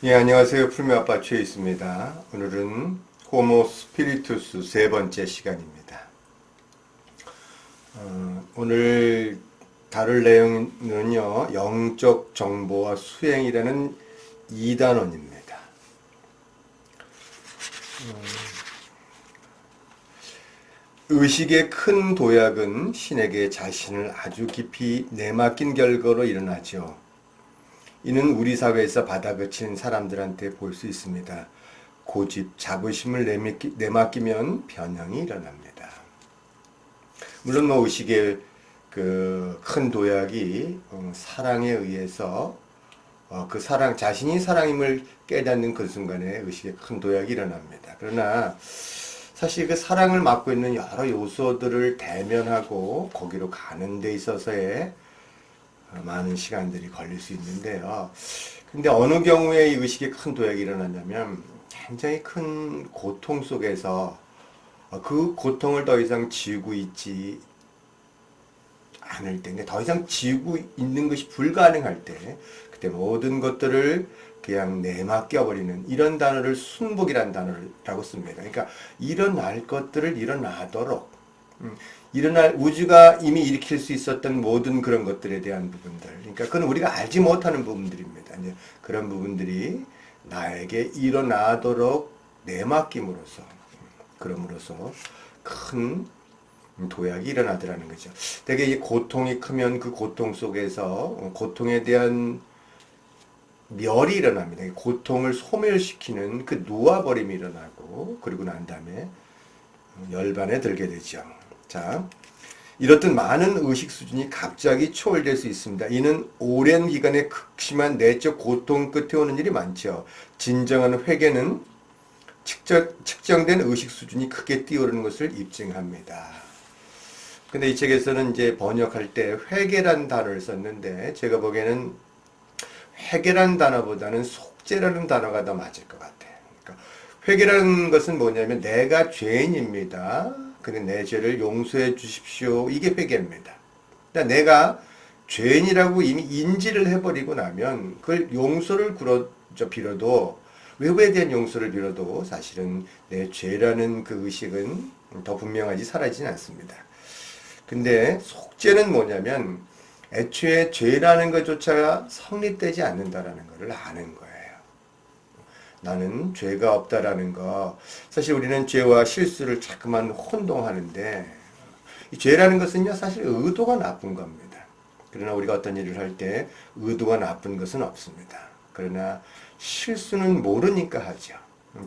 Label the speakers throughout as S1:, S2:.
S1: 예, 안녕하세요. 풀미아빠 최 있습니다. 오늘은 호모 스피리투스 세 번째 시간입니다. 오늘 다룰 내용은요, 영적 정보와 수행이라는 2단원입니다. 의식의 큰 도약은 신에게 자신을 아주 깊이 내맡긴 결과로 일어나죠. 이는 우리 사회에서 받아그친 사람들한테 볼 수 있습니다. 고집, 자부심을 내맡기면 변형이 일어납니다. 물론 의식의 그 큰 도약이 사랑에 의해서 그 사랑, 자신이 사랑임을 깨닫는 그 순간에 의식의 큰 도약이 일어납니다. 그러나 사실 그 사랑을 맡고 있는 여러 요소들을 대면하고 거기로 가는 데 있어서의 많은 시간들이 걸릴 수 있는데요. 근데 어느 경우에 이 의식의 큰 도약이 일어나냐면 굉장히 큰 고통 속에서 그 고통을 더 이상 지우고 있지 않을 때, 더 이상 지우고 있는 것이 불가능할 때, 그때 모든 것들을 그냥 내맡겨버리는 이런 단어를 순복이라는 단어라고 씁니다. 그러니까 일어날 것들을 일어나도록 일어날 우주가 이미 일으킬 수 있었던 모든 그런 것들에 대한 부분들, 그러니까 그건 우리가 알지 못하는 부분들입니다. 이제 그런 부분들이 나에게 일어나도록 내맡김으로써, 그럼으로써 큰 도약이 일어나더라는 거죠. 되게 이 고통이 크면 그 고통 속에서 고통에 대한 멸이 일어납니다. 고통을 소멸시키는 그 놓아버림이 일어나고, 그리고 난 다음에 열반에 들게 되죠. 자, 이렇듯 많은 의식 수준이 갑자기 초월될 수 있습니다. 이는 오랜 기간의 극심한 내적 고통 끝에 오는 일이 많죠. 진정한 회개는 측정된 의식 수준이 크게 뛰어오르는 것을 입증합니다. 근데 이 책에서는 이제 번역할 때 회개란 단어를 썼는데, 제가 보기에는 회개란 단어보다는 속죄라는 단어가 더 맞을 것 같아요. 그러니까 회개라는 것은 뭐냐면 내가 죄인입니다. 근데 내 죄를 용서해 주십시오. 이게 회개입니다. 그러니까 내가 죄인이라고 이미 인지를 해버리고 나면 그걸 용서를 빌어도, 외부에 대한 용서를 빌어도 사실은 내 죄라는 그 의식은 더 분명하지 사라지진 않습니다. 근데 속죄는 뭐냐면 애초에 죄라는 것조차 성립되지 않는다라는 것을 아는 거예요. 나는 죄가 없다라는 거. 사실 우리는 죄와 실수를 자꾸만 혼동하는데, 이 죄라는 것은요, 사실 의도가 나쁜 겁니다. 그러나 우리가 어떤 일을 할 때 의도가 나쁜 것은 없습니다. 그러나 실수는 모르니까 하죠.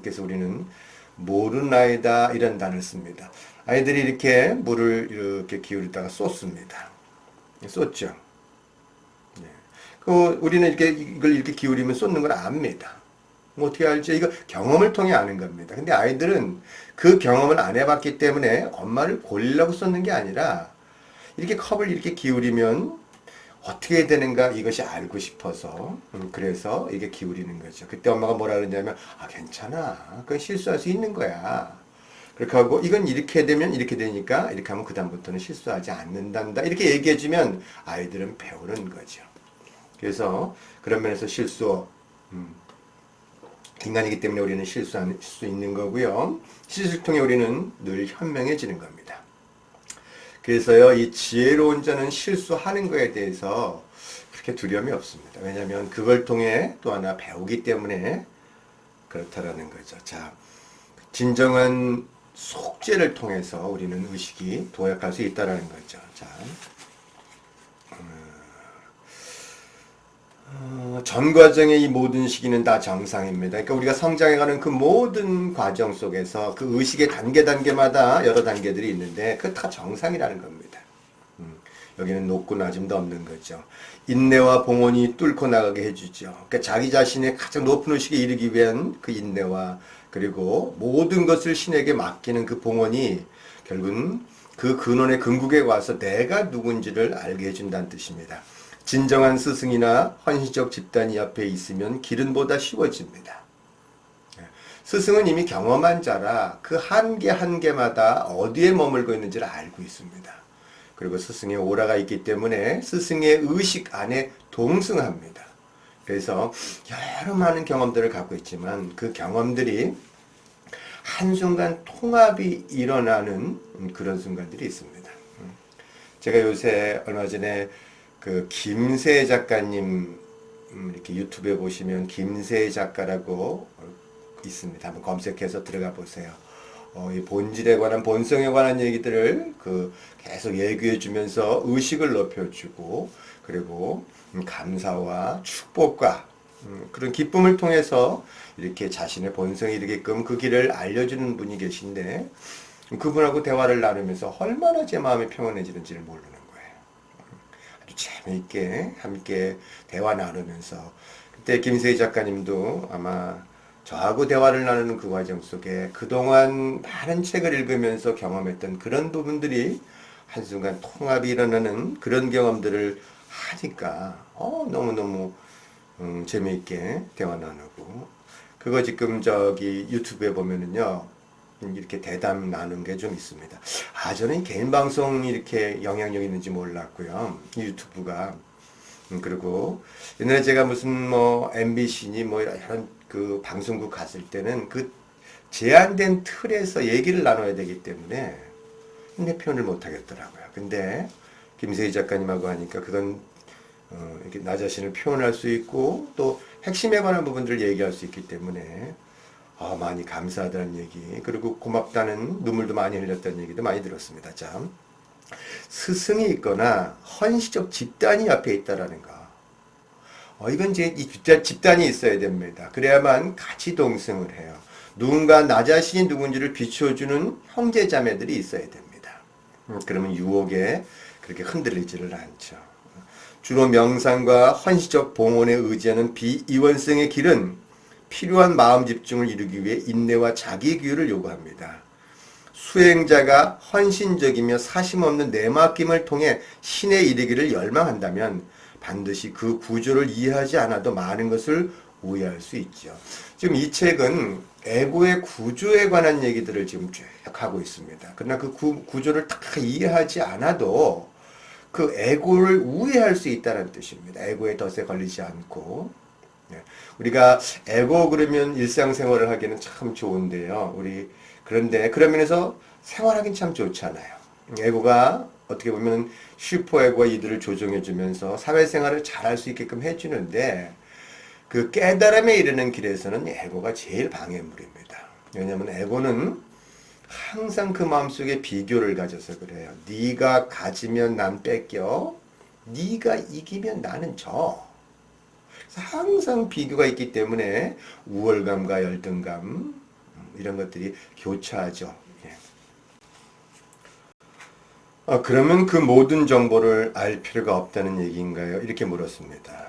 S1: 그래서 우리는 모르나이다 이런 단어를 씁니다. 아이들이 이렇게 물을 이렇게 기울이다가 쏟습니다. 쏟죠. 우리는 이걸 이렇게 기울이면 쏟는 걸 압니다. 어떻게 알죠? 이거 경험을 통해 아는 겁니다. 근데 아이들은 그 경험을 안 해봤기 때문에 엄마를 골라고 쏟는 게 아니라 이렇게 컵을 이렇게 기울이면 어떻게 되는가 이것이 알고 싶어서 그래서 이게 기울이는 거죠. 그때 엄마가 뭐라 그러냐면 괜찮아. 그건 실수할 수 있는 거야. 그렇게 하고 이건 이렇게 되면 이렇게 되니까 이렇게 하면 그다음부터는 실수하지 않는단다. 이렇게 얘기해주면 아이들은 배우는 거죠. 그래서 그런 면에서 인간이기 때문에 우리는 실수할 수 있는 거고요. 실수를 통해 우리는 늘 현명해지는 겁니다. 그래서요, 이 지혜로운 자는 실수하는 거에 대해서 그렇게 두려움이 없습니다. 왜냐하면 그걸 통해 또 하나 배우기 때문에 그렇다라는 거죠. 자, 진정한 속죄를 통해서 우리는 의식이 도약할 수 있다라는 거죠. 자, 전 과정의 이 모든 시기는 다 정상입니다. 그러니까 우리가 성장해가는 그 모든 과정 속에서 그 의식의 단계마다 여러 단계들이 있는데 그 다 정상이라는 겁니다. 여기는 높고 낮음도 없는 거죠. 인내와 봉헌이 뚫고 나가게 해주죠. 그러니까 자기 자신의 가장 높은 의식에 이르기 위한 그 인내와 그리고 모든 것을 신에게 맡기는 그 봉헌이 결국은 그 근원의 근국에 와서 내가 누군지를 알게 해준다는 뜻입니다. 진정한 스승이나 헌신적 집단이 옆에 있으면 길은 보다 쉬워집니다. 스승은 이미 경험한 자라 그 한 개 한 개마다 어디에 머물고 있는지를 알고 있습니다. 그리고 스승의 오라가 있기 때문에 스승의 의식 안에 동승합니다. 그래서 여러 많은 경험들을 갖고 있지만 그 경험들이 한순간 통합이 일어나는 그런 순간들이 있습니다. 제가 요새 얼마 전에 그 김세 작가님 이렇게 유튜브에 보시면 김세 작가라고 있습니다. 한번 검색해서 들어가 보세요. 이 본질에 관한 본성에 관한 얘기들을 그 계속 얘기해 주면서 의식을 높여주고 그리고 감사와 축복과 그런 기쁨을 통해서 이렇게 자신의 본성에 이르게끔 그 길을 알려주는 분이 계신데 그분하고 대화를 나누면서 얼마나 제 마음이 평온해지는지를 모르는 거예요. 아주 재미있게 함께 대화 나누면서 그때 김세희 작가님도 아마 저하고 대화를 나누는 그 과정 속에 그동안 많은 책을 읽으면서 경험했던 그런 부분들이 한순간 통합이 일어나는 그런 경험들을 하니까 너무너무 재미있게 대화 나누고 그거 지금 저기 유튜브에 보면은요 이렇게 대담 나눈 게 좀 있습니다. 저는 개인 방송이 이렇게 영향력 있는지 몰랐고요. 유튜브가 그리고 옛날에 제가 무슨 뭐 MBC니 뭐 이런 그 방송국 갔을 때는 그 제한된 틀에서 얘기를 나눠야 되기 때문에 내 표현을 못 하겠더라고요. 근데 김세희 작가님하고 하니까 그건 이렇게 나 자신을 표현할 수 있고 또 핵심에 관한 부분들을 얘기할 수 있기 때문에 많이 감사하다는 얘기 그리고 고맙다는 눈물도 많이 흘렸다는 얘기도 많이 들었습니다. 참 스승이 있거나 헌시적 집단이 옆에 있다라는 거. 이건 이제 이 집단이 있어야 됩니다. 그래야만 같이 동승을 해요. 누군가 나 자신이 누군지를 비춰주는 형제자매들이 있어야 됩니다. 그러면 유혹에 그렇게 흔들리지를 않죠. 주로 명상과 헌시적 봉헌에 의지하는 비이원성의 길은 필요한 마음 집중을 이루기 위해 인내와 자기 규율을 요구합니다. 수행자가 헌신적이며 사심없는 내맡김을 통해 신에 이르기를 열망한다면 반드시 그 구조를 이해하지 않아도 많은 것을 오해할 수 있죠. 지금 이 책은 에고의 구조에 관한 얘기들을 지금 쭉 하고 있습니다. 그러나 그 구조를 다 이해하지 않아도 그 에고를 우회할 수 있다는 뜻입니다. 에고의 덫에 걸리지 않고. 우리가 에고 그러면 일상생활을 하기는 참 좋은데요. 그런데 그런 면에서 생활하기는 참 좋잖아요. 에고가 어떻게 보면 슈퍼에고가 이들을 조종해주면서 사회생활을 잘할 수 있게끔 해주는데 그 깨달음에 이르는 길에서는 에고가 제일 방해물입니다. 왜냐하면 에고는 항상 그 마음속에 비교를 가져서 그래요. 네가 가지면 난 뺏겨. 네가 이기면 나는 져. 그래서 항상 비교가 있기 때문에 우월감과 열등감 이런 것들이 교차하죠. 그러면 그 모든 정보를 알 필요가 없다는 얘기인가요? 이렇게 물었습니다.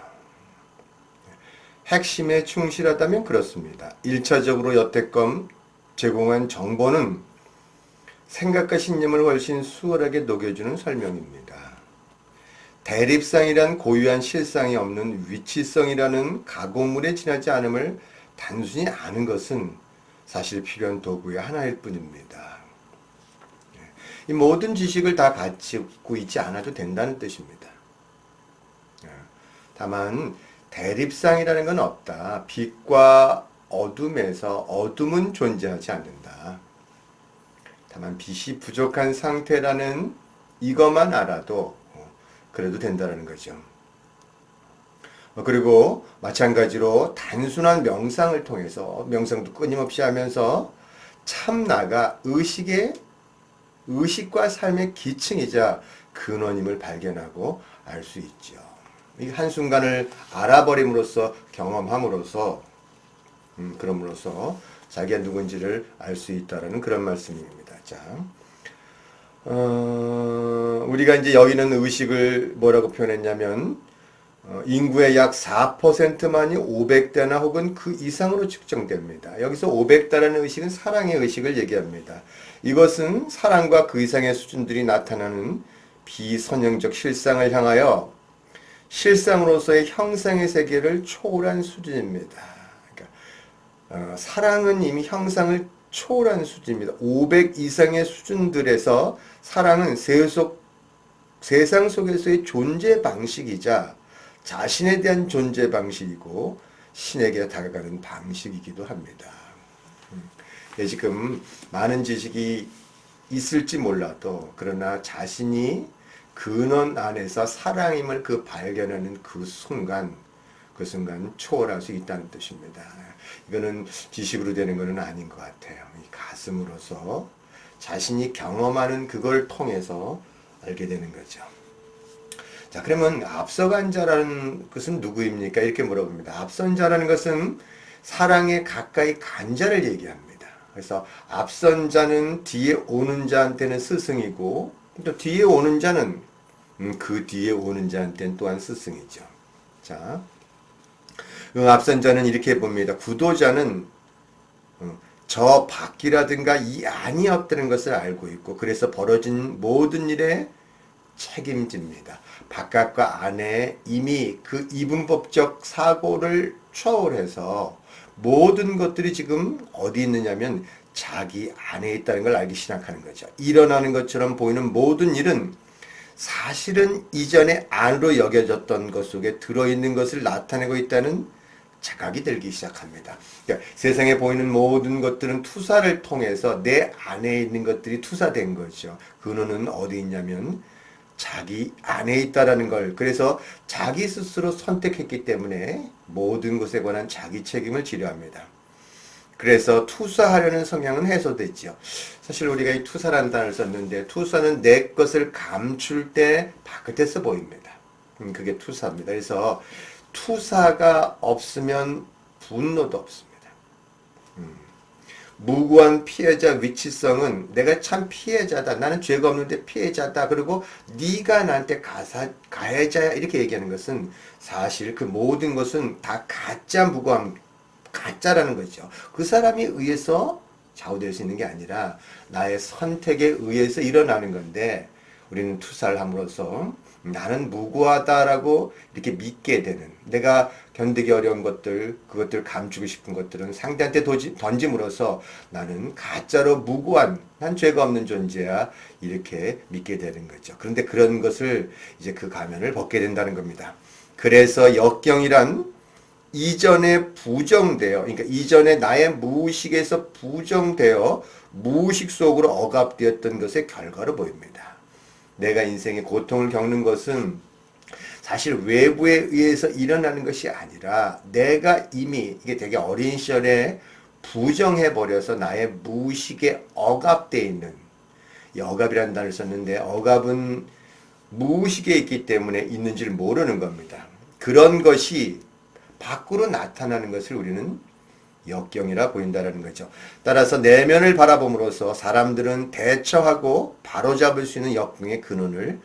S1: 핵심에 충실하다면 그렇습니다. 1차적으로 여태껏 제공한 정보는 생각과 신념을 훨씬 수월하게 녹여주는 설명입니다. 대립상이란 고유한 실상이 없는 위치성이라는 가공물에 지나지 않음을 단순히 아는 것은 사실 필요한 도구의 하나일 뿐입니다. 이 모든 지식을 다 가지고 있지 않아도 된다는 뜻입니다. 다만 대립상이라는 건 없다. 빛과 어둠에서 어둠은 존재하지 않는다. 다만 빛이 부족한 상태라는 이것만 알아도 그래도 된다는 거죠. 그리고 마찬가지로 단순한 명상을 통해서 명상도 끊임없이 하면서 참나가 의식과 삶의 기층이자 근원임을 발견하고 알 수 있죠. 이 한순간을 알아버림으로써 경험함으로써 그럼으로써 자기가 누군지를 알 수 있다라는 그런 말씀입니다. 자, 우리가 이제 여기는 의식을 뭐라고 표현했냐면 인구의 약 4%만이 500대나 혹은 그 이상으로 측정됩니다. 여기서 500대라는 의식은 사랑의 의식을 얘기합니다. 이것은 사랑과 그 이상의 수준들이 나타나는 비선형적 실상을 향하여 실상으로서의 형상의 세계를 초월한 수준입니다. 그러니까 사랑은 이미 형상을 초월한 수준입니다. 500 이상의 수준들에서 사랑은 세상 속에서의 존재 방식이자 자신에 대한 존재 방식이고 신에게 다가가는 방식이기도 합니다. 지금 많은 지식이 있을지 몰라도 그러나 자신이 근원 안에서 사랑임을 그 발견하는 그 순간 초월할 수 있다는 뜻입니다. 이거는 지식으로 되는 것은 아닌 것 같아요. 이 가슴으로서 자신이 경험하는 그걸 통해서 알게 되는 거죠. 자, 그러면 앞서간 자라는 것은 누구입니까? 이렇게 물어봅니다. 앞선 자라는 것은 사랑에 가까이 간 자를 얘기합니다. 그래서 앞선 자는 뒤에 오는 자한테는 스승이고 또 뒤에 오는 자는 그 뒤에 오는 자한테는 또한 스승이죠. 자, 앞선 자는 이렇게 봅니다. 구도자는 저 밖이라든가 이 안이 없다는 것을 알고 있고 그래서 벌어진 모든 일에 책임집니다. 바깥과 안에 이미 그 이분법적 사고를 초월해서 모든 것들이 지금 어디 있느냐면 자기 안에 있다는 걸 알기 시작하는 거죠. 일어나는 것처럼 보이는 모든 일은 사실은 이전에 안으로 여겨졌던 것 속에 들어있는 것을 나타내고 있다는 자각이 들기 시작합니다. 그러니까 세상에 보이는 모든 것들은 투사를 통해서 내 안에 있는 것들이 투사된 거죠. 근원은 어디 있냐면 자기 안에 있다라는 걸, 그래서 자기 스스로 선택했기 때문에 모든 것에 관한 자기 책임을 지려 합니다. 그래서 투사하려는 성향은 해소됐죠. 사실 우리가 이 투사라는 단어를 썼는데 투사는 내 것을 감출 때 바깥에서 보입니다. 그게 투사입니다. 그래서 투사가 없으면 분노도 없습니다. 무고한 피해자 위치성은 내가 참 피해자다. 나는 죄가 없는데 피해자다. 그리고 네가 나한테 가해자야. 이렇게 얘기하는 것은 사실 그 모든 것은 다 가짜 무고함, 가짜라는 거죠. 그 사람에 의해서 좌우될 수 있는 게 아니라 나의 선택에 의해서 일어나는 건데 우리는 투사를 함으로써 나는 무고하다라고 이렇게 믿게 되는, 내가 견디기 어려운 것들, 그것들 감추고 싶은 것들은 상대한테 던짐으로써 나는 가짜로 무고한, 난 죄가 없는 존재야, 이렇게 믿게 되는 거죠. 그런데 그런 것을 이제 그 가면을 벗게 된다는 겁니다. 그래서 역경이란 이전에 부정되어, 그러니까 이전에 나의 무의식에서 부정되어 무의식 속으로 억압되었던 것의 결과로 보입니다. 내가 인생의 고통을 겪는 것은 사실 외부에 의해서 일어나는 것이 아니라 내가 이미 이게 되게 어린 시절에 부정해버려서 나의 무의식에 억압되어 있는, 이 억압이라는 단어를 썼는데 억압은 무의식에 있기 때문에 있는지를 모르는 겁니다. 그런 것이 밖으로 나타나는 것을 우리는 역경이라 보인다는 거죠. 따라서 내면을 바라봄으로써 사람들은 대처하고 바로잡을 수 있는 역경의 근원을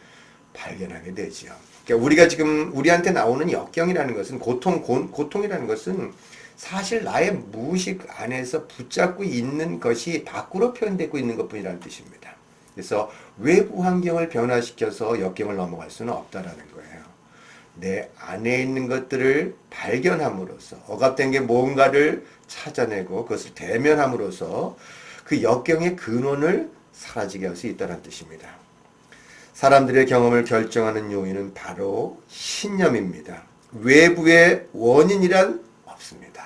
S1: 발견하게 되죠. 그러니까 우리가 지금 우리한테 나오는 역경이라는 것은 고통이라는 것은 사실 나의 무의식 안에서 붙잡고 있는 것이 밖으로 표현되고 있는 것뿐이라는 뜻입니다. 그래서 외부 환경을 변화시켜서 역경을 넘어갈 수는 없다라는 거예요. 내 안에 있는 것들을 발견함으로써 억압된 게 뭔가를 찾아내고 그것을 대면함으로써 그 역경의 근원을 사라지게 할 수 있다는 뜻입니다. 사람들의 경험을 결정하는 요인은 바로 신념입니다. 외부의 원인이란 없습니다.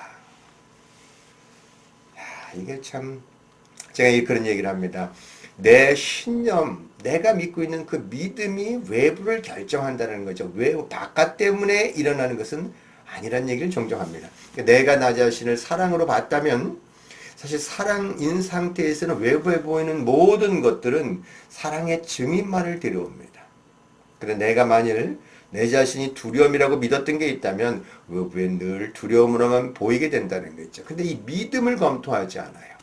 S1: 이게 참 제가 그런 얘기를 합니다. 내 신념, 내가 믿고 있는 그 믿음이 외부를 결정한다는 거죠. 외부, 바깥 때문에 일어나는 것은 아니란 얘기를 종종 합니다. 내가 나 자신을 사랑으로 봤다면 사실 사랑인 상태에서는 외부에 보이는 모든 것들은 사랑의 증인만을 데려옵니다. 그런데 내가 만일 내 자신이 두려움이라고 믿었던 게 있다면 외부에 늘 두려움으로만 보이게 된다는 거죠. 근데 이 믿음을 검토하지 않아요.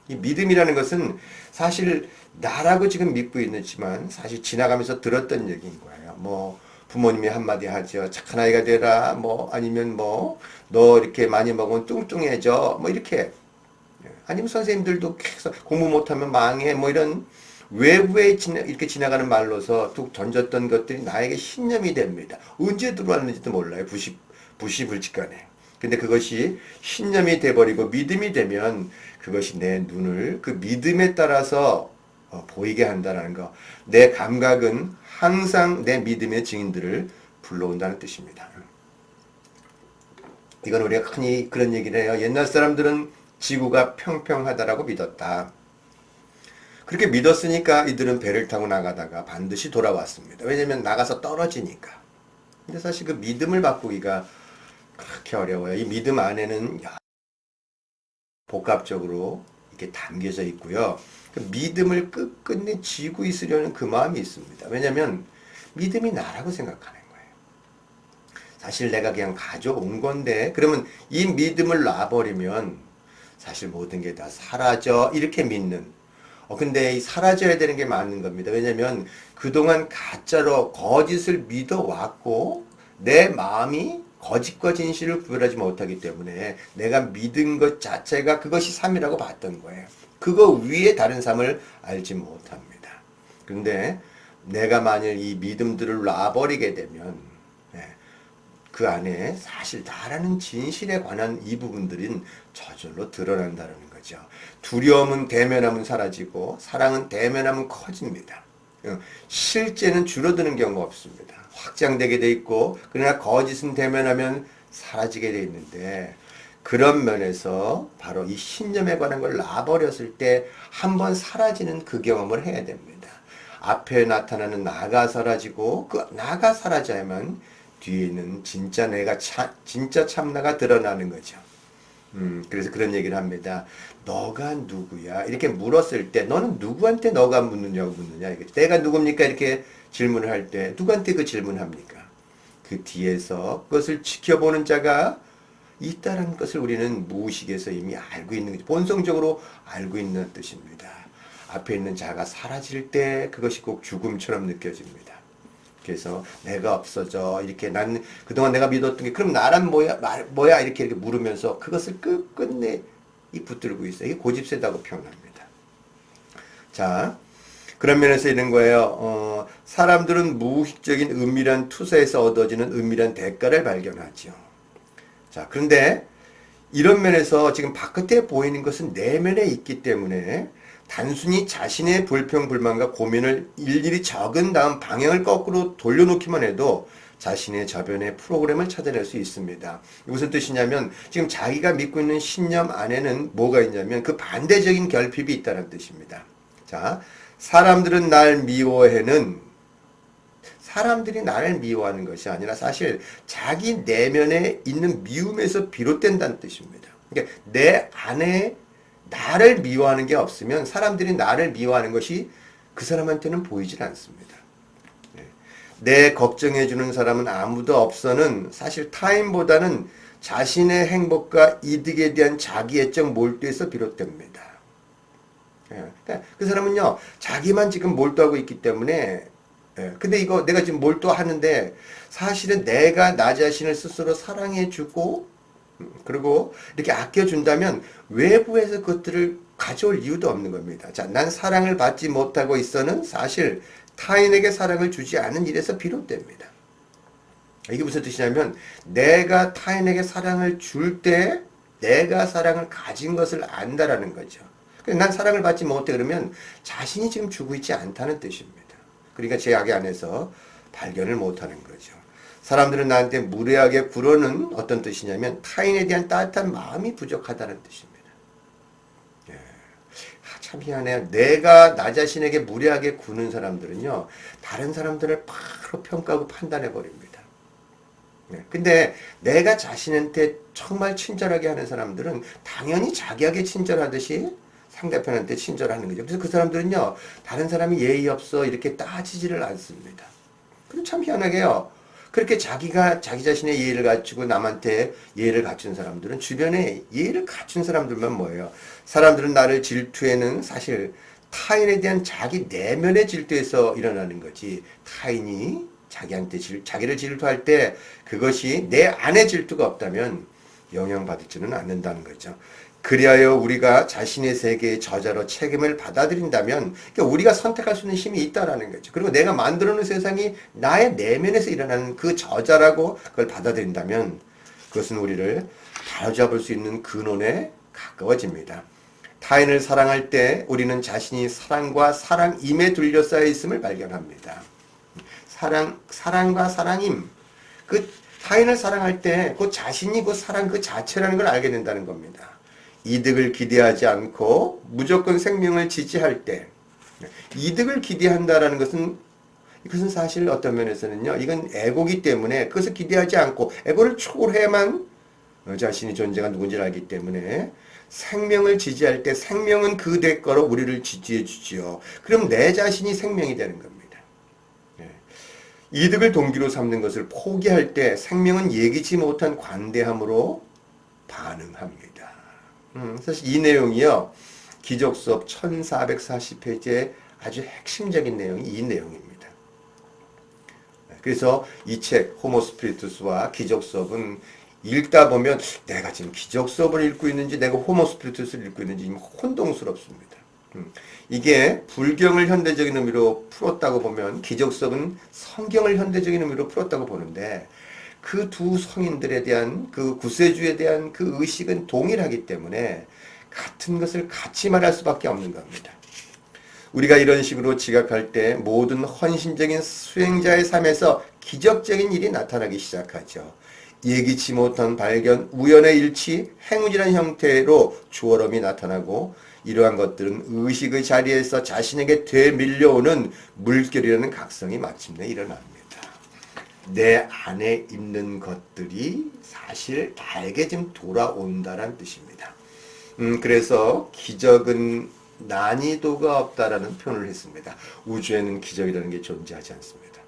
S1: 이 믿음이라는 것은 사실 나라고 지금 믿고 있지만 사실 지나가면서 들었던 얘기인 거예요. 뭐 부모님이 한마디 하죠. 착한 아이가 되라. 뭐 아니면 뭐 너 이렇게 많이 먹으면 뚱뚱해져. 뭐 이렇게. 아니면 선생님들도 계속 공부 못하면 망해. 뭐 이런 외부에 이렇게 지나가는 말로서 뚝 던졌던 것들이 나에게 신념이 됩니다. 언제 들어왔는지도 몰라요. 부시불직간에. 근데 그것이 신념이 돼버리고 믿음이 되면 그것이 내 눈을 그 믿음에 따라서 보이게 한다는 거. 내 감각은 항상 내 믿음의 증인들을 불러온다는 뜻입니다. 이건 우리가 흔히 그런 얘기를 해요. 옛날 사람들은 지구가 평평하다라고 믿었다. 그렇게 믿었으니까 이들은 배를 타고 나가다가 반드시 돌아왔습니다. 왜냐면 나가서 떨어지니까. 근데 사실 그 믿음을 바꾸기가 그렇게 어려워요. 이 믿음 안에는 복합적으로 이렇게 담겨져 있고요. 그 믿음을 끝끝내 쥐고 있으려는 그 마음이 있습니다. 왜냐면 믿음이 나라고 생각하는 거예요. 사실 내가 그냥 가져온 건데, 그러면 이 믿음을 놔버리면 사실 모든 게 다 사라져. 이렇게 믿는. 근데 이 사라져야 되는 게 맞는 겁니다. 왜냐면 그동안 가짜로 거짓을 믿어왔고, 내 마음이 거짓과 진실을 구별하지 못하기 때문에 내가 믿은 것 자체가 그것이 삶이라고 봤던 거예요. 그거 위에 다른 삶을 알지 못합니다. 그런데 내가 만일 이 믿음들을 놔버리게 되면 그 안에 사실 나라는 진실에 관한 이 부분들은 저절로 드러난다는 거죠. 두려움은 대면하면 사라지고 사랑은 대면하면 커집니다. 실제는 줄어드는 경우가 없습니다. 확장되게 돼 있고, 그러나 거짓은 대면하면 사라지게 돼 있는데, 그런 면에서 바로 이 신념에 관한 걸 놔버렸을 때 한번 사라지는 그 경험을 해야 됩니다. 앞에 나타나는 나가 사라지고 그 나가 사라져야만 뒤에 있는 진짜 내가 진짜 참나가 드러나는 거죠. 그래서 그런 얘기를 합니다. 너가 누구야? 이렇게 물었을 때 너는 누구한테 너가 묻느냐고 묻느냐? 내가 누굽니까? 이렇게 질문을 할 때 누구한테 그 질문합니까? 그 뒤에서 그것을 지켜보는 자가 있다는 것을 우리는 무의식에서 이미 알고 있는 거죠. 본성적으로 알고 있는 뜻입니다. 앞에 있는 자가 사라질 때 그것이 꼭 죽음처럼 느껴집니다. 그래서 내가 없어져. 이렇게 난 그동안 내가 믿었던 게 그럼 나란 뭐야? 이렇게 물으면서 그것을 끝끝내 붙들고 있어요. 이게 고집세다고 표현합니다. 자, 그런 면에서 이런 거예요. 사람들은 무의식적인 은밀한 투사에서 얻어지는 은밀한 대가를 발견하죠. 자, 그런데 이런 면에서 지금 바깥에 보이는 것은 내면에 있기 때문에 단순히 자신의 불평불만과 고민을 일일이 적은 다음 방향을 거꾸로 돌려놓기만 해도 자신의 저변의 프로그램을 찾아낼 수 있습니다. 무슨 뜻이냐면 지금 자기가 믿고 있는 신념 안에는 뭐가 있냐면 그 반대적인 결핍이 있다는 뜻입니다. 자, 사람들은 날 미워해는 사람들이 나를 미워하는 것이 아니라 사실 자기 내면에 있는 미움에서 비롯된다는 뜻입니다. 그러니까 내 안에 나를 미워하는 게 없으면 사람들이 나를 미워하는 것이 그 사람한테는 보이질 않습니다. 내 걱정해주는 사람은 아무도 없어는 사실 타인보다는 자신의 행복과 이득에 대한 자기애적 몰두에서 비롯됩니다. 그러니까 그 사람은요, 자기만 지금 몰두하고 있기 때문에 근데 이거 내가 지금 몰두하는데 사실은 내가 나 자신을 스스로 사랑해주고 그리고 이렇게 아껴준다면 외부에서 그것들을 가져올 이유도 없는 겁니다. 자, 난 사랑을 받지 못하고 있어는 사실 타인에게 사랑을 주지 않은 일에서 비롯됩니다. 이게 무슨 뜻이냐면 내가 타인에게 사랑을 줄 때 내가 사랑을 가진 것을 안다라는 거죠. 난 사랑을 받지 못해 그러면 자신이 지금 주고 있지 않다는 뜻입니다. 그러니까 제 자기 안에서 발견을 못하는 거죠. 사람들은 나한테 무례하게 굴어는 어떤 뜻이냐면 타인에 대한 따뜻한 마음이 부족하다는 뜻입니다. 참 희한해요. 내가 나 자신에게 무례하게 구는 사람들은요, 다른 사람들을 바로 평가하고 판단해 버립니다. 근데 내가 자신한테 정말 친절하게 하는 사람들은 당연히 자기에게 친절하듯이 상대편한테 친절하는 거죠. 그래서 그 사람들은요, 다른 사람이 예의 없어 이렇게 따지지를 않습니다. 그럼 참 희한하게요. 그렇게 자기가 자기 자신의 예의를 갖추고 남한테 예의를 갖춘 사람들은 주변에 예의를 갖춘 사람들만 뭐예요? 사람들은 나를 질투에는 사실 타인에 대한 자기 내면의 질투에서 일어나는 거지. 타인이 자기한테 자기를 질투할 때 그것이 내 안에 질투가 없다면 영향받지는 않는다는 거죠. 그리하여 우리가 자신의 세계의 저자로 책임을 받아들인다면 그러니까 우리가 선택할 수 있는 힘이 있다라는 거죠. 그리고 내가 만들어놓은 세상이 나의 내면에서 일어나는 그 저자라고 그걸 받아들인다면 그것은 우리를 바로잡을 수 있는 근원에 가까워집니다. 타인을 사랑할 때 우리는 자신이 사랑과 사랑임에 둘러싸여 있음을 발견합니다. 사랑과 사랑임. 그 타인을 사랑할 때 그 자신이 그 사랑 그 자체라는 걸 알게 된다는 겁니다. 이득을 기대하지 않고 무조건 생명을 지지할 때, 이득을 기대한다라는 것은 이것은 사실 어떤 면에서는요, 이건 에고기 때문에 그것을 기대하지 않고 에고를 초월해야만 자신이 존재가 누군지를 알기 때문에 생명을 지지할 때 생명은 그 대가로 우리를 지지해 주지요. 그럼 내 자신이 생명이 되는 겁니다. 이득을 동기로 삼는 것을 포기할 때 생명은 예기치 못한 관대함으로 반응합니다. 사실 이 내용이요, 기적수업 1440페이지의 아주 핵심적인 내용이 이 내용입니다. 그래서 이 책 호모 스피리투스와 기적수업은 읽다 보면 내가 지금 기적수업을 읽고 있는지 내가 호모 스피리투스를 읽고 있는지 혼동스럽습니다. 이게 불경을 현대적인 의미로 풀었다고 보면 기적수업은 성경을 현대적인 의미로 풀었다고 보는데 그 두 성인들에 대한 그 구세주에 대한 그 의식은 동일하기 때문에 같은 것을 같이 말할 수밖에 없는 겁니다. 우리가 이런 식으로 지각할 때 모든 헌신적인 수행자의 삶에서 기적적인 일이 나타나기 시작하죠. 예기치 못한 발견, 우연의 일치, 행운이라는 형태로 주어럼이 나타나고 이러한 것들은 의식의 자리에서 자신에게 되밀려오는 물결이라는 각성이 마침내 일어납니다. 내 안에 있는 것들이 사실 나에게 지금 돌아온다는 뜻입니다. 그래서 기적은 난이도가 없다라는 표현을 했습니다. 우주에는 기적이라는 게 존재하지 않습니다.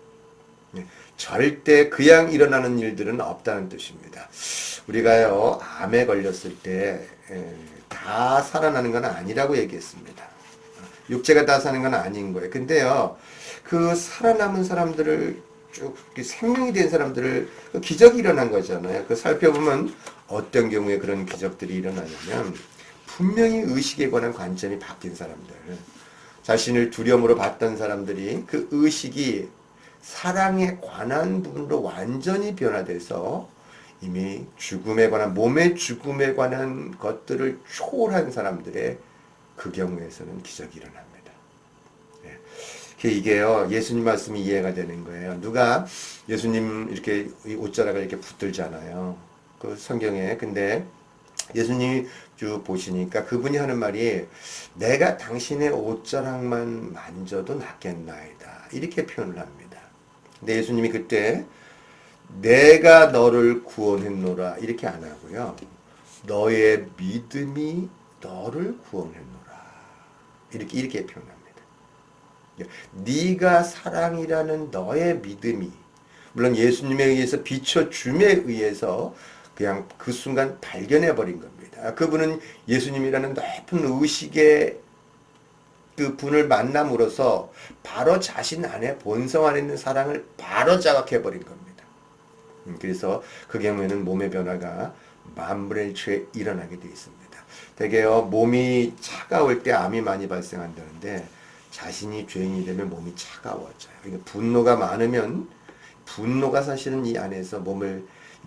S1: 절대 그냥 일어나는 일들은 없다는 뜻입니다. 우리가요, 암에 걸렸을 때 다 살아나는 건 아니라고 얘기했습니다. 육체가 다 사는 건 아닌 거예요. 근데요, 그 살아남은 사람들을 쭉 생명이 된 사람들을 기적이 일어난 거잖아요. 그 살펴보면 어떤 경우에 그런 기적들이 일어나냐면 분명히 의식에 관한 관점이 바뀐 사람들, 자신을 두려움으로 봤던 사람들이 그 의식이 사랑에 관한 부분으로 완전히 변화돼서 이미 죽음에 관한, 몸의 죽음에 관한 것들을 초월한 사람들의 그 경우에서는 기적이 일어납니다. 이게요, 예수님 말씀이 이해가 되는 거예요. 누가 예수님 이렇게 옷자락을 이렇게 붙들잖아요. 그 성경에. 근데 예수님이 쭉 보시니까 그분이 하는 말이 내가 당신의 옷자락만 만져도 낫겠나이다. 이렇게 표현을 합니다. 근데 예수님이 그때 내가 너를 구원했노라 이렇게 안 하고요. 너의 믿음이 너를 구원했노라. 이렇게 표현합니다. 네가 사랑이라는 너의 믿음이, 물론 예수님에 의해서 비춰줌에 의해서 그냥 그 순간 발견해 버린 겁니다. 그분은 예수님이라는 높은 의식의 그 분을 만남으로써 바로 자신 안에 본성 안에 있는 사랑을 바로 자각해 버린 겁니다. 그래서 그 경우에는 몸의 변화가 만분의 1초에 일어나게 되어 있습니다. 대개요, 몸이 차가울 때 암이 많이 발생한다는데 자신이 죄인이 되면 몸이 차가워져요. 그러니까 분노가 많으면, 분노가 사실은 이 안에서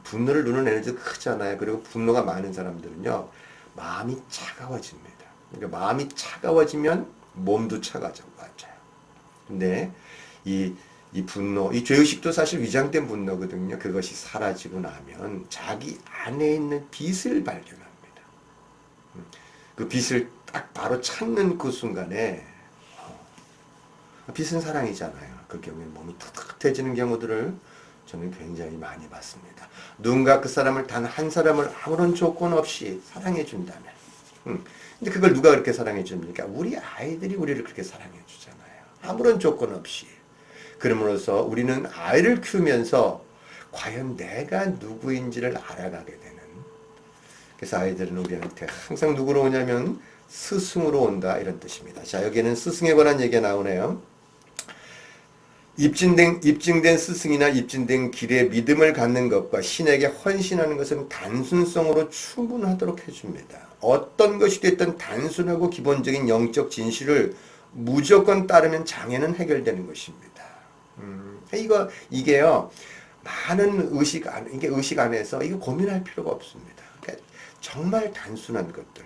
S1: 분노를 누르는 에너지가 크잖아요. 그리고 분노가 많은 사람들은요, 마음이 차가워집니다. 그러니까 마음이 차가워지면 몸도 차가워져요. 근데 이 분노, 이 죄의식도 사실 위장된 분노거든요. 그것이 사라지고 나면 자기 안에 있는 빛을 발견합니다. 그 빛을 딱 바로 찾는 그 순간에, 빛은 사랑이잖아요. 그 경우에 몸이 탁탁해지는 경우들을 저는 굉장히 많이 봤습니다. 누군가 그 사람을, 단 한 사람을 아무런 조건 없이 사랑해 준다면, 근데 그걸 누가 그렇게 사랑해 줍니까? 우리 아이들이 우리를 그렇게 사랑해 주잖아요. 아무런 조건 없이. 그러므로서 우리는 아이를 키우면서 과연 내가 누구인지를 알아가게 되는, 그래서 아이들은 우리한테 항상 누구로 오냐면 스승으로 온다, 이런 뜻입니다. 자, 여기에는 스승에 관한 얘기가 나오네요. 입증된 스승이나 입증된 길에 믿음을 갖는 것과 신에게 헌신하는 것은 단순성으로 충분하도록 해줍니다. 어떤 것이 됐든 단순하고 기본적인 영적 진실을 무조건 따르면 장애는 해결되는 것입니다. 이게요, 많은 이게 의식 안에서 이거 고민할 필요가 없습니다. 그러니까 정말 단순한 것들,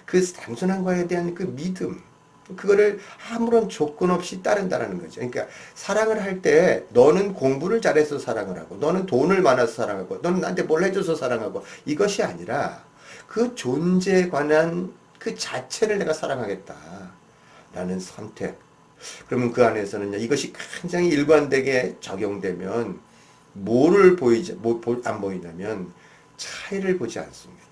S1: 그 단순한 거에 대한 그 믿음, 그거를 아무런 조건 없이 따른다는 거죠. 그러니까 사랑을 할 때 너는 공부를 잘해서 사랑을 하고 너는 돈을 많아서 사랑하고 너는 나한테 뭘 해줘서 사랑하고 이것이 아니라 그 존재에 관한 그 자체를 내가 사랑하겠다라는 선택. 그러면 그 안에서는 이것이 굉장히 일관되게 적용되면 뭐를 안 보이냐면 차이를 보지 않습니다.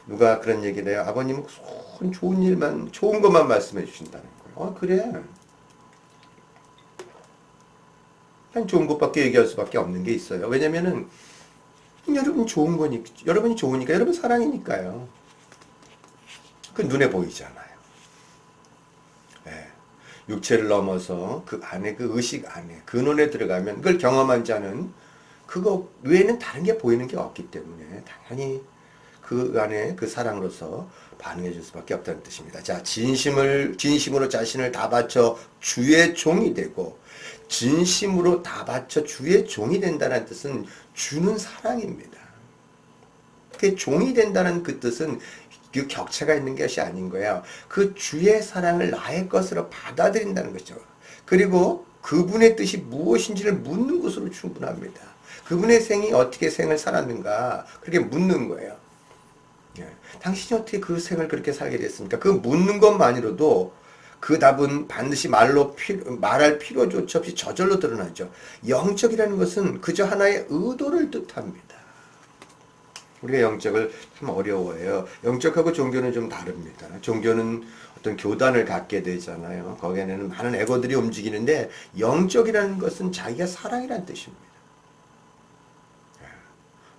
S1: 누가 그런 얘기를 해요. 아버님은 좋은 일만, 좋은 것만 말씀해 주신다는 거예요. 그래. 그냥 좋은 것밖에 얘기할 수밖에 없는 게 있어요. 왜냐면은, 여러분이 좋은 거니까, 여러분이 좋으니까, 여러분 사랑이니까요. 그 눈에 보이잖아요. 네. 육체를 넘어서 그 안에, 그 의식 안에, 근원에 들어가면 그걸 경험한 자는 그거 외에는 다른 게 보이는 게 없기 때문에 당연히 그 안에 그 사랑으로서 반응해 줄 수밖에 없다는 뜻입니다. 자, 진심으로 자신을 다 바쳐 주의 종이 되고, 진심으로 다 바쳐 주의 종이 된다는 뜻은 주는 사랑입니다. 그 종이 된다는 그 뜻은 그 격차가 있는 것이 아닌 거예요. 그 주의 사랑을 나의 것으로 받아들인다는 거죠. 그리고 그분의 뜻이 무엇인지를 묻는 것으로 충분합니다. 그분의 생이 어떻게 생을 살았는가 그렇게 묻는 거예요. 당신이 어떻게 그 생을 그렇게 살게 됐습니까? 그 묻는 것만으로도 그 답은 반드시 말할 필요조차 없이 저절로 드러나죠. 영적이라는 것은 그저 하나의 의도를 뜻합니다. 우리가 영적을 참 어려워해요. 영적하고 종교는 좀 다릅니다. 종교는 어떤 교단을 갖게 되잖아요. 거기에는 많은 에고들이 움직이는데 영적이라는 것은 자기가 사랑이라는 뜻입니다.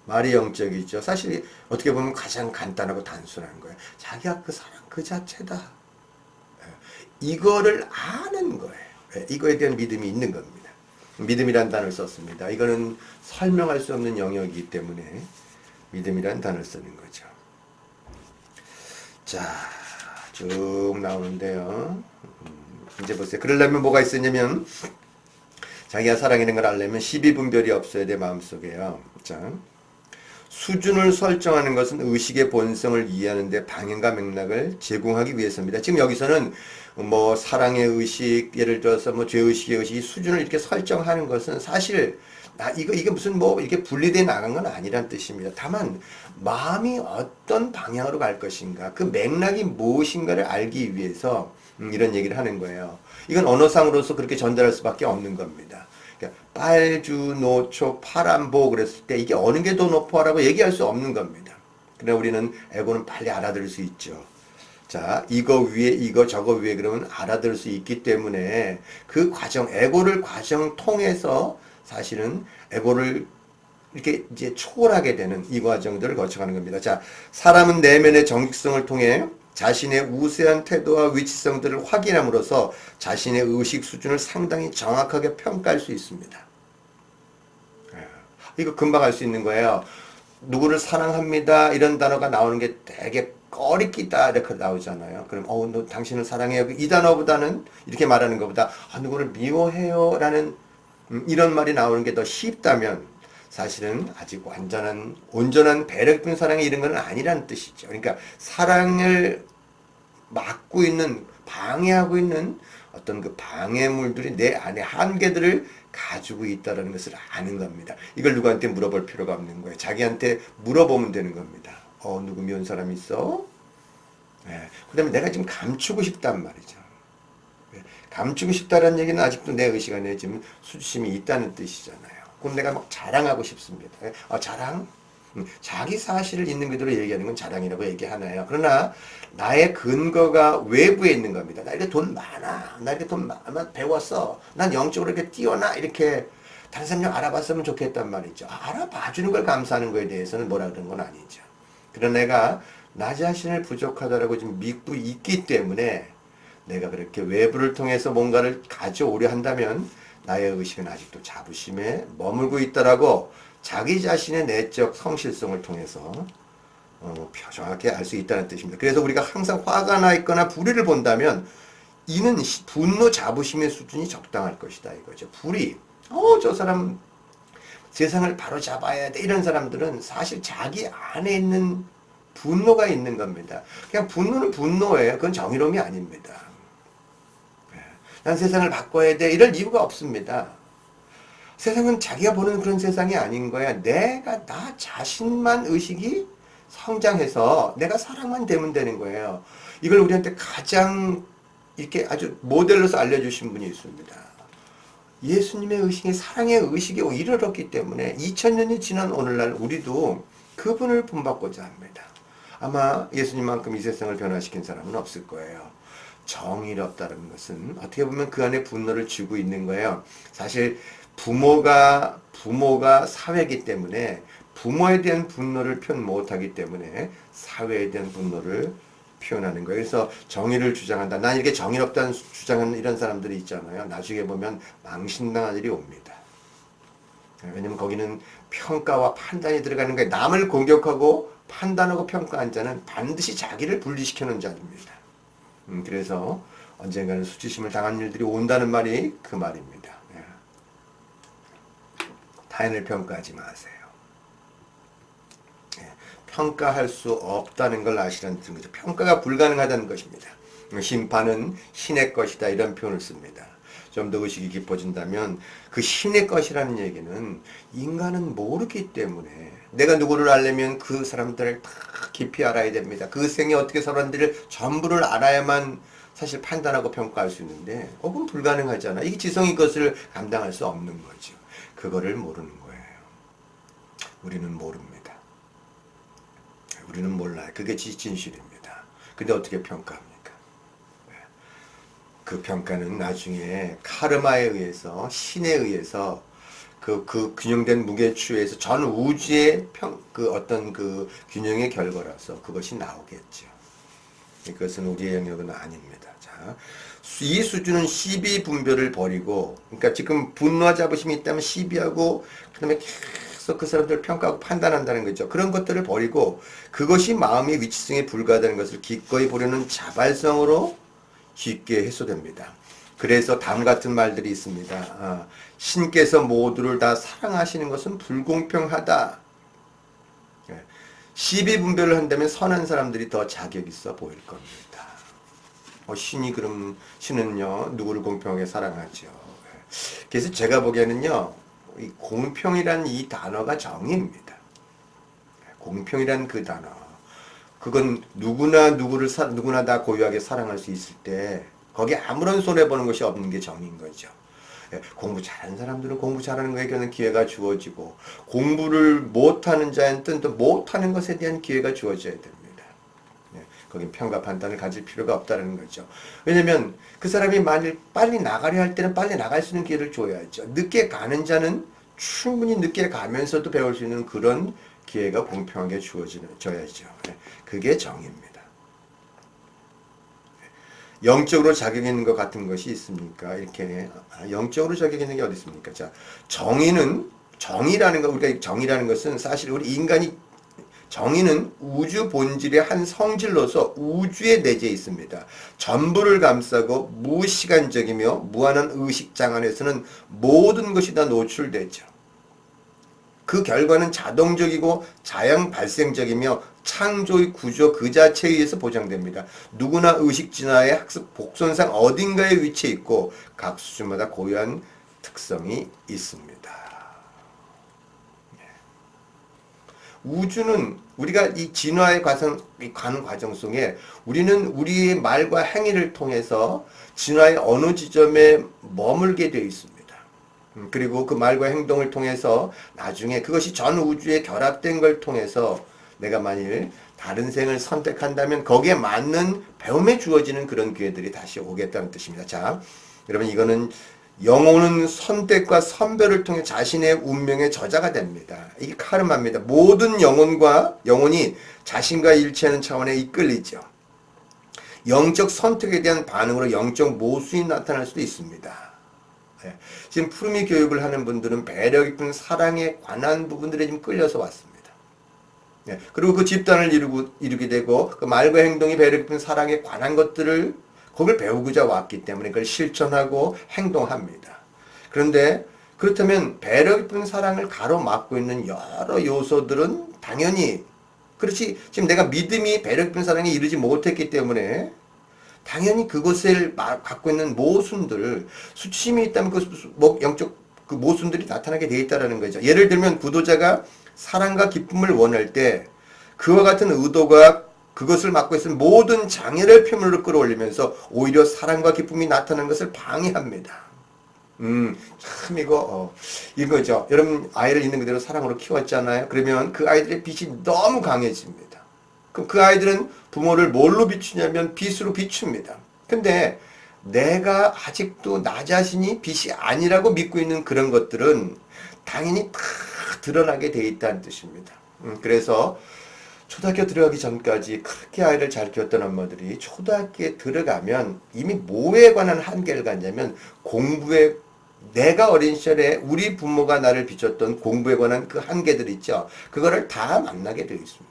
S1: 말이 영적이죠. 사실 어떻게 보면 가장 간단하고 단순한 거예요. 자기가 그 사랑 그 자체다. 이거를 아는 거예요. 이거에 대한 믿음이 있는 겁니다. 믿음이란 단어를 썼습니다. 이거는 설명할 수 없는 영역이기 때문에 믿음이란 단어를 쓰는 거죠. 자, 쭉 나오는데요. 이제 보세요. 그러려면 뭐가 있었냐면 자기가 사랑하는 걸 알려면 시비분별이 없어야 돼 마음속에요. 자, 수준을 설정하는 것은 의식의 본성을 이해하는 데 방향과 맥락을 제공하기 위해서입니다. 지금 여기서는 뭐 사랑의 의식, 예를 들어서 뭐 죄의식의 의식, 수준을 이렇게 설정하는 것은 사실 이게 무슨 뭐 이렇게 분리돼 나간 건 아니란 뜻입니다. 다만 마음이 어떤 방향으로 갈 것인가, 그 맥락이 무엇인가를 알기 위해서 이런 얘기를 하는 거예요. 이건 언어상으로서 그렇게 전달할 수밖에 없는 겁니다. 빨주노초 파란보 그랬을 때 이게 어느 게 더 높아라고 얘기할 수 없는 겁니다. 그러나 우리는 에고는 빨리 알아들을 수 있죠. 자, 이거 위에 이거 저거 위에 그러면 알아들을 수 있기 때문에 그 과정, 에고를 과정 통해서 사실은 에고를 이렇게 이제 초월하게 되는 이 과정들을 거쳐가는 겁니다. 자, 사람은 내면의 정직성을 통해 자신의 우세한 태도와 위치성들을 확인함으로써 자신의 의식 수준을 상당히 정확하게 평가할 수 있습니다. 이거 금방 알 수 있는 거예요. 누구를 사랑합니다 이런 단어가 나오는 게 되게 꺼리끼다 이렇게 나오잖아요. 그럼 너 당신을 사랑해요 이 단어보다는 이렇게 말하는 것보다 누구를 미워해요 라는 이런 말이 나오는 게 더 쉽다면 사실은 아직 온전한 배려 깊은 사랑이 이런 건 아니라는 뜻이죠. 그러니까 사랑을 막고 있는, 방해하고 있는 어떤 그 방해물들이 내 안에 한계들을 가지고 있다는 것을 아는 겁니다. 이걸 누구한테 물어볼 필요가 없는 거예요. 자기한테 물어보면 되는 겁니다. 누구 미운 사람이 있어? 네. 그 다음에 내가 지금 감추고 싶단 말이죠. 네. 감추고 싶다는 얘기는 아직도 내 의식 안에 지금 수치심이 있다는 뜻이잖아요. 그럼 내가 막 자랑하고 싶습니다. 자랑? 자기 사실을 있는 그대로 얘기하는 건 자랑이라고 얘기하나요? 그러나 나의 근거가 외부에 있는 겁니다. 나 이렇게 돈 많아. 나 이렇게 돈 많아. 배웠어. 난 영적으로 이렇게 뛰어나. 이렇게 다른 사람 좀 알아봤으면 좋겠단 말이죠. 알아봐주는 걸 감사하는 거에 대해서는 뭐라 그런 건 아니죠. 그러나 내가 나 자신을 부족하다라고 지금 믿고 있기 때문에 내가 그렇게 외부를 통해서 뭔가를 가져오려 한다면 나의 의식은 아직도 자부심에 머물고 있다라고 자기 자신의 내적 성실성을 통해서 정확히 알 수 있다는 뜻입니다. 그래서 우리가 항상 화가 나 있거나 불의를 본다면 이는 분노 자부심의 수준이 적당할 것이다 이거죠. 불의. 저 사람 세상을 바로 잡아야 돼. 이런 사람들은 사실 자기 안에 있는 분노가 있는 겁니다. 그냥 분노는 분노예요. 그건 정의로움이 아닙니다. 난 세상을 바꿔야 돼. 이럴 이유가 없습니다. 세상은 자기가 보는 그런 세상이 아닌 거야. 내가 나 자신만 의식이 성장해서 내가 사랑만 되면 되는 거예요. 이걸 우리한테 가장 이렇게 아주 모델로서 알려주신 분이 있습니다. 예수님의 의식이 사랑의 의식에 이르렀기 때문에 2000년이 지난 오늘날 우리도 그분을 본받고자 합니다. 아마 예수님만큼 이 세상을 변화시킨 사람은 없을 거예요. 정의롭다는 것은 어떻게 보면 그 안에 분노를 쥐고 있는 거예요. 사실 부모가 사회이기 때문에 부모에 대한 분노를 표현 못하기 때문에 사회에 대한 분노를 표현하는 거예요. 그래서 정의를 주장한다. 난 이렇게 정의롭다는 주장하는 이런 사람들이 있잖아요. 나중에 보면 망신당한 일이 옵니다. 왜냐면 거기는 평가와 판단이 들어가는 거예요. 남을 공격하고 판단하고 평가한 자는 반드시 자기를 분리시켜놓은 자입니다. 그래서 언젠가는 수치심을 당한 일들이 온다는 말이 그 말입니다. 타인을 평가하지 마세요. 평가할 수 없다는 걸 아시라는 뜻인 거죠. 평가가 불가능하다는 것입니다. 심판은 신의 것이다 이런 표현을 씁니다. 좀 더 의식이 깊어진다면 그 신의 것이라는 얘기는 인간은 모르기 때문에 내가 누구를 알려면 그 사람들을 다 깊이 알아야 됩니다. 그 생에 어떻게 살았는지를 전부를 알아야만 사실 판단하고 평가할 수 있는데 그건 불가능하잖아. 이게 지성의 것을 감당할 수 없는 거죠. 그거를 모르는 거예요. 우리는 모릅니다. 우리는 몰라요. 그게 진실입니다. 근데 어떻게 평가합니까? 그 평가는 나중에 카르마에 의해서 신에 의해서 그 균형된 무게추에서 전 우주의 어떤 그 균형의 결과라서 그것이 나오겠죠. 이것은 우리의 영역은 아닙니다. 자, 이 수준은 시비 분별을 버리고, 그러니까 지금 분노와 자부심이 있다면 시비하고 그다음에 계속 그 사람들을 평가하고 판단한다는 거죠. 그런 것들을 버리고 그것이 마음의 위치성에 불과하다는 것을 기꺼이 보려는 자발성으로 쉽게 해소됩니다. 그래서 다음 같은 말들이 있습니다. 신께서 모두를 다 사랑하시는 것은 불공평하다. 시비 분별을 한다면 선한 사람들이 더 자격 있어 보일 겁니다. 신은요 누구를 공평하게 사랑하죠. 그래서 제가 보기에는요 이 공평이란 이 단어가 정의입니다. 공평이란 그 단어. 그건 누구나 다 고유하게 사랑할 수 있을 때 거기에 아무런 손해보는 것이 없는 게 정의인 거죠. 공부 잘하는 사람들은 공부 잘하는 거에 대한 기회가 주어지고 공부를 못하는 자한테는 또 못하는 것에 대한 기회가 주어져야 됩니다. 거긴 평가 판단을 가질 필요가 없다는 거죠. 왜냐면 그 사람이 만일 빨리 나가려 할 때는 빨리 나갈 수 있는 기회를 줘야죠. 늦게 가는 충분히 늦게 가면서도 배울 수 있는 그런 기회가 공평하게 주어져야죠. 그게 정의입니다. 영적으로 자격 있는 것 같은 것이 있습니까? 이렇게 영적으로 자격 있는 게 어디 있습니까? 자, 정의라는 거 우리가 정의라는 것은 사실 우리 인간이 정의는 우주 본질의 한 성질로서 우주에 내재해 있습니다. 전부를 감싸고 무시간적이며 무한한 의식장 안에서는 모든 것이 다 노출되죠. 그 결과는 자동적이고 자연 발생적이며 창조의 구조 그 자체에 의해서 보장됩니다. 누구나 의식 진화의 학습 복선상 어딘가에 위치해 있고 각 수준마다 고유한 특성이 있습니다. 우주는 우리가 이 진화의 가는 과정 속에 우리는 우리의 말과 행위를 통해서 진화의 어느 지점에 머물게 되어 있습니다. 그리고 그 말과 행동을 통해서 나중에 그것이 전 우주에 결합된 걸 통해서 내가 만일 다른 생을 선택한다면 거기에 맞는 배움에 주어지는 그런 기회들이 다시 오겠다는 뜻입니다. 자, 여러분 이거는 영혼은 선택과 선별을 통해 자신의 운명의 저자가 됩니다. 이게 카르마입니다. 모든 영혼이 자신과 일치하는 차원에 이끌리죠. 영적 선택에 대한 반응으로 영적 모순이 나타날 수도 있습니다. 지금 푸르미 교육을 하는 분들은 배려 깊은 사랑에 관한 부분들에 좀 끌려서 왔습니다. 그리고 그 집단을 이루게 되고 그 말과 행동이 배려 깊은 사랑에 관한 것들을 그걸 배우고자 왔기 때문에 그걸 실천하고 행동합니다. 그런데 그렇다면 배려 깊은 사랑을 가로막고 있는 여러 요소들은 당연히 그렇지. 지금 내가 믿음이 배려 깊은 사랑에 이르지 못했기 때문에 당연히 그것을 갖고 있는 모순들, 수치심이 있다면 그 영적 그 모순들이 나타나게 돼 있다라는 거죠. 예를 들면 구도자가 사랑과 기쁨을 원할 때 그와 같은 의도가 그것을 맡고 있는 모든 장애를 표면으로 끌어올리면서 오히려 사랑과 기쁨이 나타나는 것을 방해합니다. 참 이거죠. 여러분 아이를 있는 그대로 사랑으로 키웠잖아요. 그러면 그 아이들의 빛이 너무 강해집니다. 그럼 그 아이들은 부모를 뭘로 비추냐면 빛으로 비춥니다. 근데 내가 아직도 나 자신이 빛이 아니라고 믿고 있는 그런 것들은 당연히 다 드러나게 돼 있다는 뜻입니다. 그래서 초등학교 들어가기 전까지 그렇게 아이를 잘 키웠던 엄마들이 초등학교에 들어가면 이미 뭐에 관한 한계를 갖냐면 공부에 내가 어린 시절에 우리 부모가 나를 비췄던 공부에 관한 그 한계들 있죠. 그거를 다 만나게 되어 있습니다.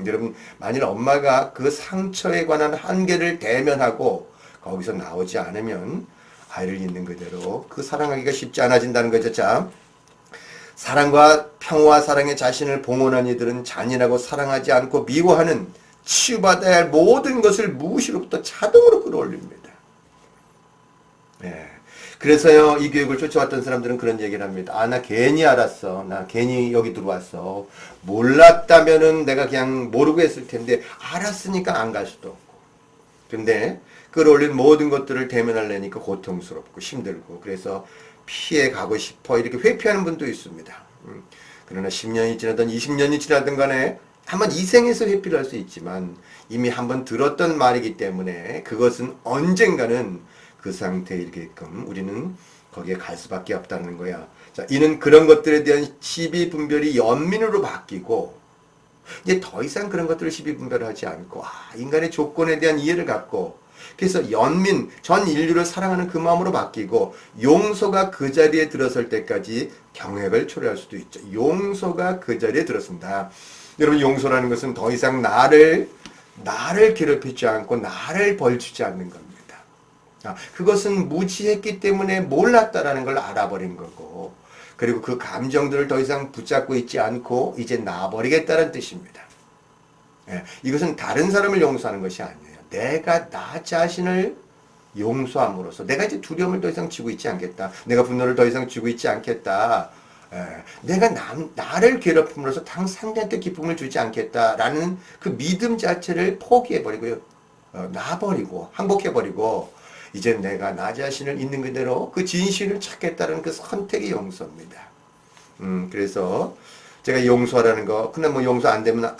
S1: 여러분 만일 엄마가 그 상처에 관한 한계를 대면하고 거기서 나오지 않으면 아이를 있는 그대로 그 사랑하기가 쉽지 않아진다는 거죠. 자, 사랑과 평화와 사랑의 자신을 봉헌한 이들은 잔인하고 사랑하지 않고 미워하는 치유받아야 할 모든 것을 무시로부터 자동으로 끌어올립니다. 예. 그래서요, 이 교육을 쫓아왔던 사람들은 그런 얘기를 합니다. 아, 나 괜히 알았어. 나 괜히 여기 들어왔어. 몰랐다면은 내가 그냥 모르고 했을 텐데, 알았으니까 안 갈 수도 없고. 근데, 끌어올린 모든 것들을 대면하려니까 고통스럽고 힘들고, 그래서 피해 가고 싶어. 이렇게 회피하는 분도 있습니다. 그러나 10년이 지나든 20년이 지나든 간에, 한번 이 생에서 회피를 할 수 있지만, 이미 한번 들었던 말이기 때문에, 그것은 언젠가는 그 상태에 이르게끔 우리는 거기에 갈 수밖에 없다는 거야. 자, 이는 그런 것들에 대한 시비 분별이 연민으로 바뀌고 이제 더 이상 그런 것들을 시비 분별하지 않고 인간의 조건에 대한 이해를 갖고 그래서 연민, 전 인류를 사랑하는 그 마음으로 바뀌고 용서가 그 자리에 들어설 때까지 경획을 초래할 수도 있죠. 용서가 그 자리에 들어선다. 여러분 용서라는 것은 더 이상 나를 괴롭히지 않고 나를 벌주지 않는 겁니다. 그것은 무지했기 때문에 몰랐다라는 걸 알아버린 거고 그리고 그 감정들을 더 이상 붙잡고 있지 않고 이제 놔버리겠다는 뜻입니다. 예, 이것은 다른 사람을 용서하는 것이 아니에요. 내가 나 자신을 용서함으로써 내가 이제 두려움을 더 이상 쥐고 있지 않겠다. 내가 분노를 더 이상 쥐고 있지 않겠다. 예, 내가 나를 괴롭힘으로써 당 상대한테 기쁨을 주지 않겠다라는 그 믿음 자체를 포기해버리고요. 놔버리고 항복해버리고 이제 내가 나 자신을 있는 그대로 그 진실을 찾겠다는 그 선택의 용서입니다. 그래서 제가 용서하라는 거, 근데 뭐 용서 안 되면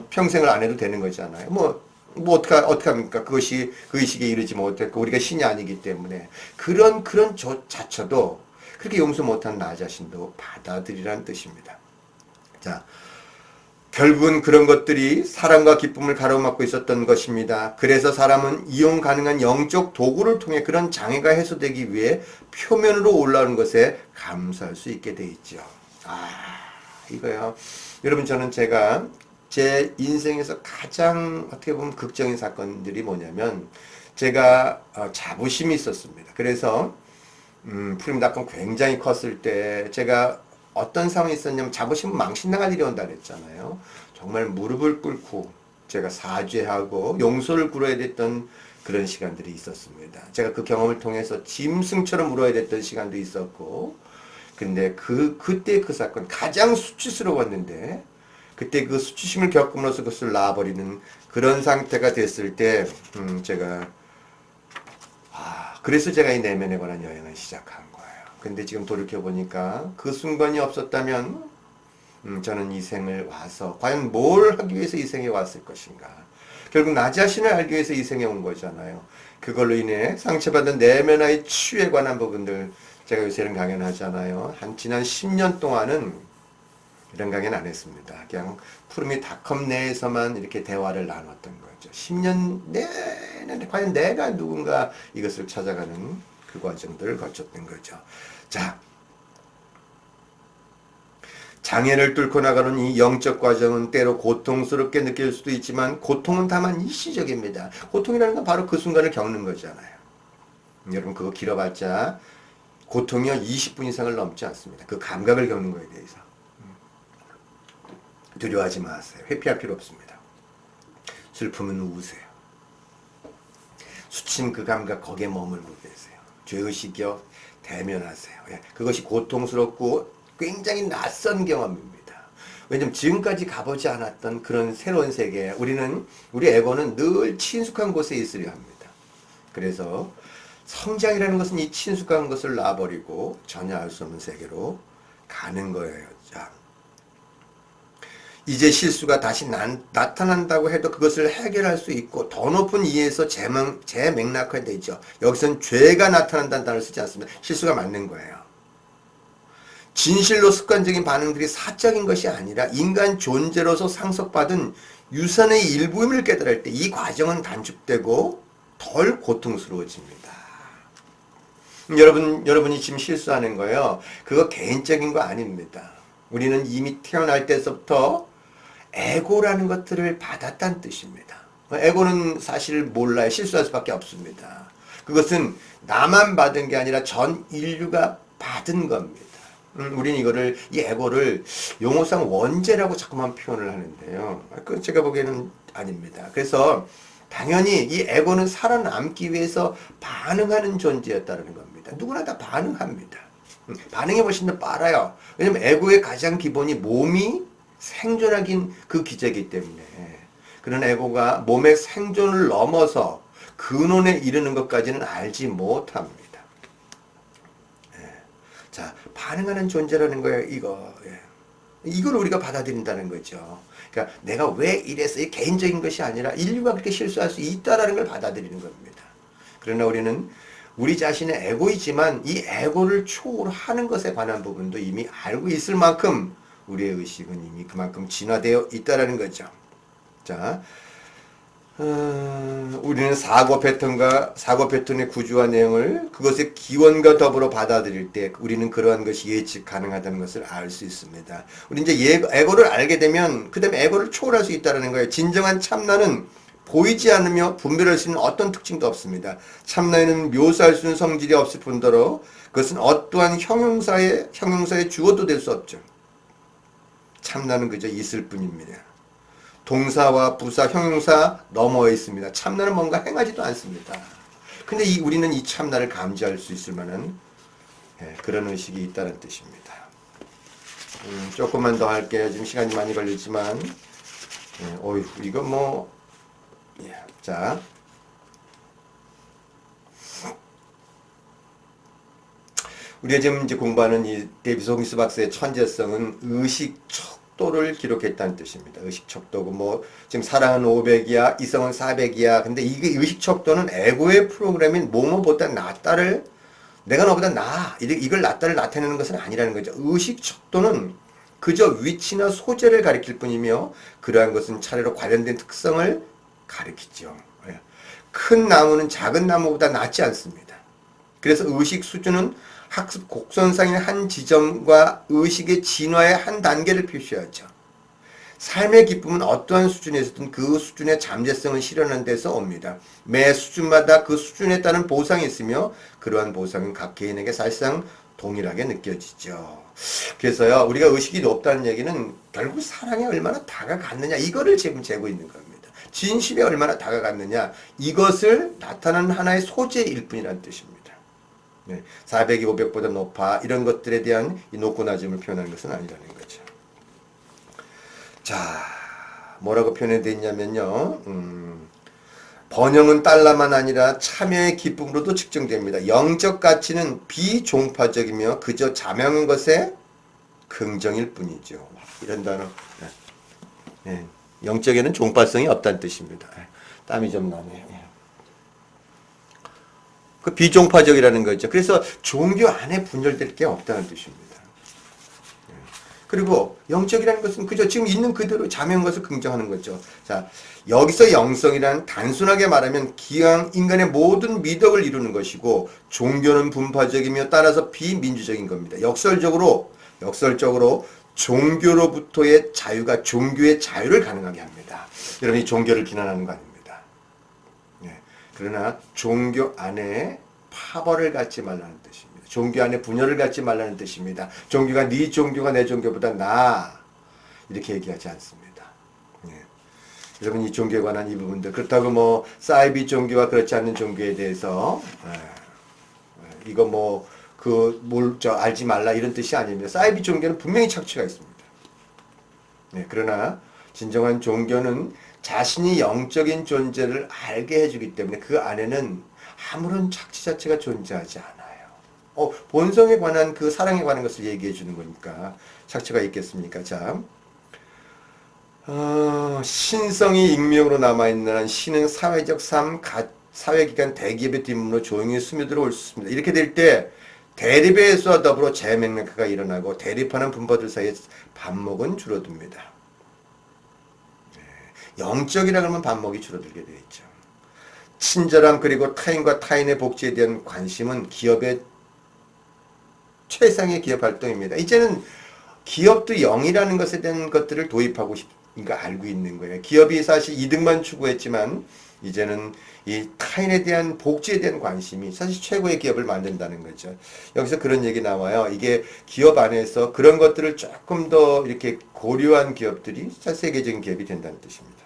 S1: 평생을 안 해도 되는 거잖아요. 뭐 어떡합니까? 그것이 그 의식에 이르지 못했고, 우리가 신이 아니기 때문에. 그런 자체도 그렇게 용서 못한 나 자신도 받아들이라는 뜻입니다. 자. 결국은 그런 것들이 사랑과 기쁨을 가로막고 있었던 것입니다. 그래서 사람은 이용 가능한 영적 도구를 통해 그런 장애가 해소되기 위해 표면으로 올라오는 것에 감사할 수 있게 돼 있죠. 이거요. 여러분 저는 제가 제 인생에서 가장 어떻게 보면 극적인 사건들이 뭐냐면 제가 자부심이 있었습니다. 그래서 푸른 낙원 굉장히 컸을 때 제가 어떤 상황이 있었냐면 자부심은 망신당할 일이 온다 그랬잖아요. 정말 무릎을 꿇고 제가 사죄하고 용서를 구해야 됐던 그런 시간들이 있었습니다. 제가 그 경험을 통해서 짐승처럼 울어야 됐던 시간도 있었고 근데 그때 그 사건 가장 수치스러웠는데 그때 그 수치심을 겪음으로써 그것을 놔버리는 그런 상태가 됐을 때 그래서 제가 이 내면에 관한 여행을 시작한 거예요. 근데 지금 돌이켜보니까 그 순간이 없었다면 저는 이 생을 와서 과연 뭘 하기 위해서 이 생에 왔을 것인가. 결국 나 자신을 알기 위해서 이 생에 온 거잖아요. 그걸로 인해 상처받은 내면의 치유에 관한 부분들 제가 요새 이런 강연 하잖아요. 지난 10년 동안은 이런 강연 안 했습니다. 그냥 푸르미닷컴 내에서만 이렇게 대화를 나눴던 거죠. 10년 내내 과연 내가 누군가 이것을 찾아가는 그 과정들을 거쳤던 거죠. 자, 장애를 뚫고 나가는 이 영적 과정은 때로 고통스럽게 느낄 수도 있지만 고통은 다만 일시적입니다. 고통이라는 건 바로 그 순간을 겪는 거잖아요. 여러분 그거 길어봤자 고통이요 20분 이상을 넘지 않습니다. 그 감각을 겪는 거에 대해서. 두려워하지 마세요. 회피할 필요 없습니다. 슬픔은 우세요. 수친 그 감각 거기에 머물고 계세요. 죄의식이요 대면하세요. 예, 그것이 고통스럽고 굉장히 낯선 경험입니다. 왜냐면 지금까지 가보지 않았던 그런 새로운 세계, 우리 에고는 늘 친숙한 곳에 있으려 합니다. 그래서 성장이라는 것은 이 친숙한 것을 놔버리고 전혀 알 수 없는 세계로 가는 거예요. 자, 이제 실수가 다시 나타난다고 해도 그것을 해결할 수 있고 더 높은 이해에서 재맥락화되죠. 여기서는 죄가 나타난다는 단어를 쓰지 않습니다. 실수가 맞는 거예요. 진실로 습관적인 반응들이 사적인 것이 아니라 인간 존재로서 상속받은 유산의 일부임을 깨달을 때 이 과정은 단축되고 덜 고통스러워집니다. 여러분이 지금 실수하는 거예요. 그거 개인적인 거 아닙니다. 우리는 이미 태어날 때서부터 에고라는 것들을 받았다는 뜻입니다. 에고는 사실 몰라요. 실수할 수밖에 없습니다. 그것은 나만 받은 게 아니라 전 인류가 받은 겁니다. 우리는 이 에고를 용어상 원죄라고 자꾸만 표현을 하는데요. 그건 제가 보기에는 아닙니다. 그래서 당연히 이 에고는 살아남기 위해서 반응하는 존재였다는 겁니다. 누구나 다 반응합니다. 반응이 훨씬 더 빨라요. 왜냐면 에고의 가장 기본이 몸이 생존하긴 그 기제이기 때문에 그런 에고가 몸의 생존을 넘어서 근원에 이르는 것까지는 알지 못합니다. 자, 반응하는 존재라는 거예요, 이거. 이걸 우리가 받아들인다는 거죠. 그러니까 내가 왜 이래서 이 개인적인 것이 아니라 인류가 그렇게 실수할 수 있다라는 걸 받아들이는 겁니다. 그러나 우리는 우리 자신의 에고이지만 이 에고를 초월하는 것에 관한 부분도 이미 알고 있을 만큼 우리의 의식은 이미 그만큼 진화되어 있다라는 거죠. 자, 우리는 사고 패턴의 구조와 내용을 그것의 기원과 더불어 받아들일 때 우리는 그러한 것이 예측 가능하다는 것을 알 수 있습니다. 우리 이제 에고를 알게 되면 그 다음에 에고를 초월할 수 있다는 거예요. 진정한 참나는 보이지 않으며 분별할 수 있는 어떤 특징도 없습니다. 참나에는 묘사할 수 있는 성질이 없을 뿐더러 그것은 어떠한 형용사의 주어도 될 수 없죠. 참나는 그저 있을 뿐입니다. 동사와 부사, 형용사 넘어에 있습니다. 참나는 뭔가 행하지도 않습니다. 근데 우리는 이 참나를 감지할 수 있을 만한 그런 의식이 있다는 뜻입니다. 조금만 더 할게요. 지금 시간이 많이 걸리지만 이거 뭐 자, 우리가 지금 이제 공부하는 이 데이비드 호킨스 박사의 천재성은 의식 척도를 기록했다는 뜻입니다. 의식 척도고 지금 사랑은 500이야, 이성은 400이야. 근데 이게 의식 척도는 에고의 프로그램인 뭐뭐보다 낫다를 내가 너보다 나아 이걸 낫다를 나타내는 것은 아니라는 거죠. 의식 척도는 그저 위치나 소재를 가리킬 뿐이며 그러한 것은 차례로 관련된 특성을 가리키죠. 큰 나무는 작은 나무보다 낫지 않습니다. 그래서 의식 수준은 학습 곡선상의 한 지점과 의식의 진화의 한 단계를 표시하죠. 삶의 기쁨은 어떠한 수준에서든 그 수준의 잠재성을 실현하는 데서 옵니다. 매 수준마다 그 수준에 따른 보상이 있으며 그러한 보상은 각 개인에게 사실상 동일하게 느껴지죠. 그래서요, 우리가 의식이 높다는 얘기는 결국 사랑에 얼마나 다가갔느냐 이거를 지금 재고 있는 겁니다. 진실에 얼마나 다가갔느냐 이것을 나타내는 하나의 소재일 뿐이라는 뜻입니다. 400이 500보다 높아 이런 것들에 대한 이 높고 낮음을 표현하는 것은 아니라는 거죠. 자, 뭐라고 표현되어 있냐면요. 번영은 달러만 아니라 참여의 기쁨으로도 측정됩니다. 영적 가치는 비종파적이며 그저 자명한 것의 긍정일 뿐이죠. 이런 단어. 영적에는 종파성이 없다는 뜻입니다. 땀이 좀 나네요. 그 비종파적이라는 거죠. 그래서 종교 안에 분열될 게 없다는 뜻입니다. 그리고 영적이라는 것은 그저 지금 있는 그대로 자명한 것을 긍정하는 거죠. 자, 여기서 영성이란 단순하게 말하면 기왕 인간의 모든 미덕을 이루는 것이고 종교는 분파적이며 따라서 비민주적인 겁니다. 역설적으로 종교로부터의 자유가 종교의 자유를 가능하게 합니다. 여러분이 종교를 비난하는 거 아닙니다. 그러나 종교 안에 파벌을 갖지 말라는 뜻입니다. 종교 안에 분열을 갖지 말라는 뜻입니다. 종교가 네 종교가 내 종교보다 나아. 이렇게 얘기하지 않습니다. 예. 여러분 이 종교에 관한 이 부분들 그렇다고 뭐 사이비 종교와 그렇지 않는 종교에 대해서 이거 뭐 알지 말라 이런 뜻이 아닙니다. 사이비 종교는 분명히 착취가 있습니다. 네, 그러나 진정한 종교는 자신이 영적인 존재를 알게 해주기 때문에 그 안에는 아무런 착취 자체가 존재하지 않아요. 본성에 관한 그 사랑에 관한 것을 얘기해 주는 거니까 착취가 있겠습니까? 자, 신성이 익명으로 남아있는 한 신은 사회적 삶, 사회기관 대기업의 뒷문으로 조용히 스며들어 올 수 있습니다. 이렇게 될 때 대립의 수와 더불어 재맹락화가 일어나고 대립하는 분파들 사이에 반목은 줄어듭니다. 영적이라 그러면 반목이 줄어들게 되어 있죠. 친절함 그리고 타인과 타인의 복지에 대한 관심은 기업의 최상의 기업 활동입니다. 이제는 기업도 영이라는 것에 대한 것들을 도입하고 싶으니까 알고 있는 거예요. 기업이 사실 이득만 추구했지만 이제는 이 타인에 대한 복지에 대한 관심이 사실 최고의 기업을 만든다는 거죠. 여기서 그런 얘기 나와요. 이게 기업 안에서 그런 것들을 조금 더 이렇게 고려한 기업들이 세계적인 기업이 된다는 뜻입니다.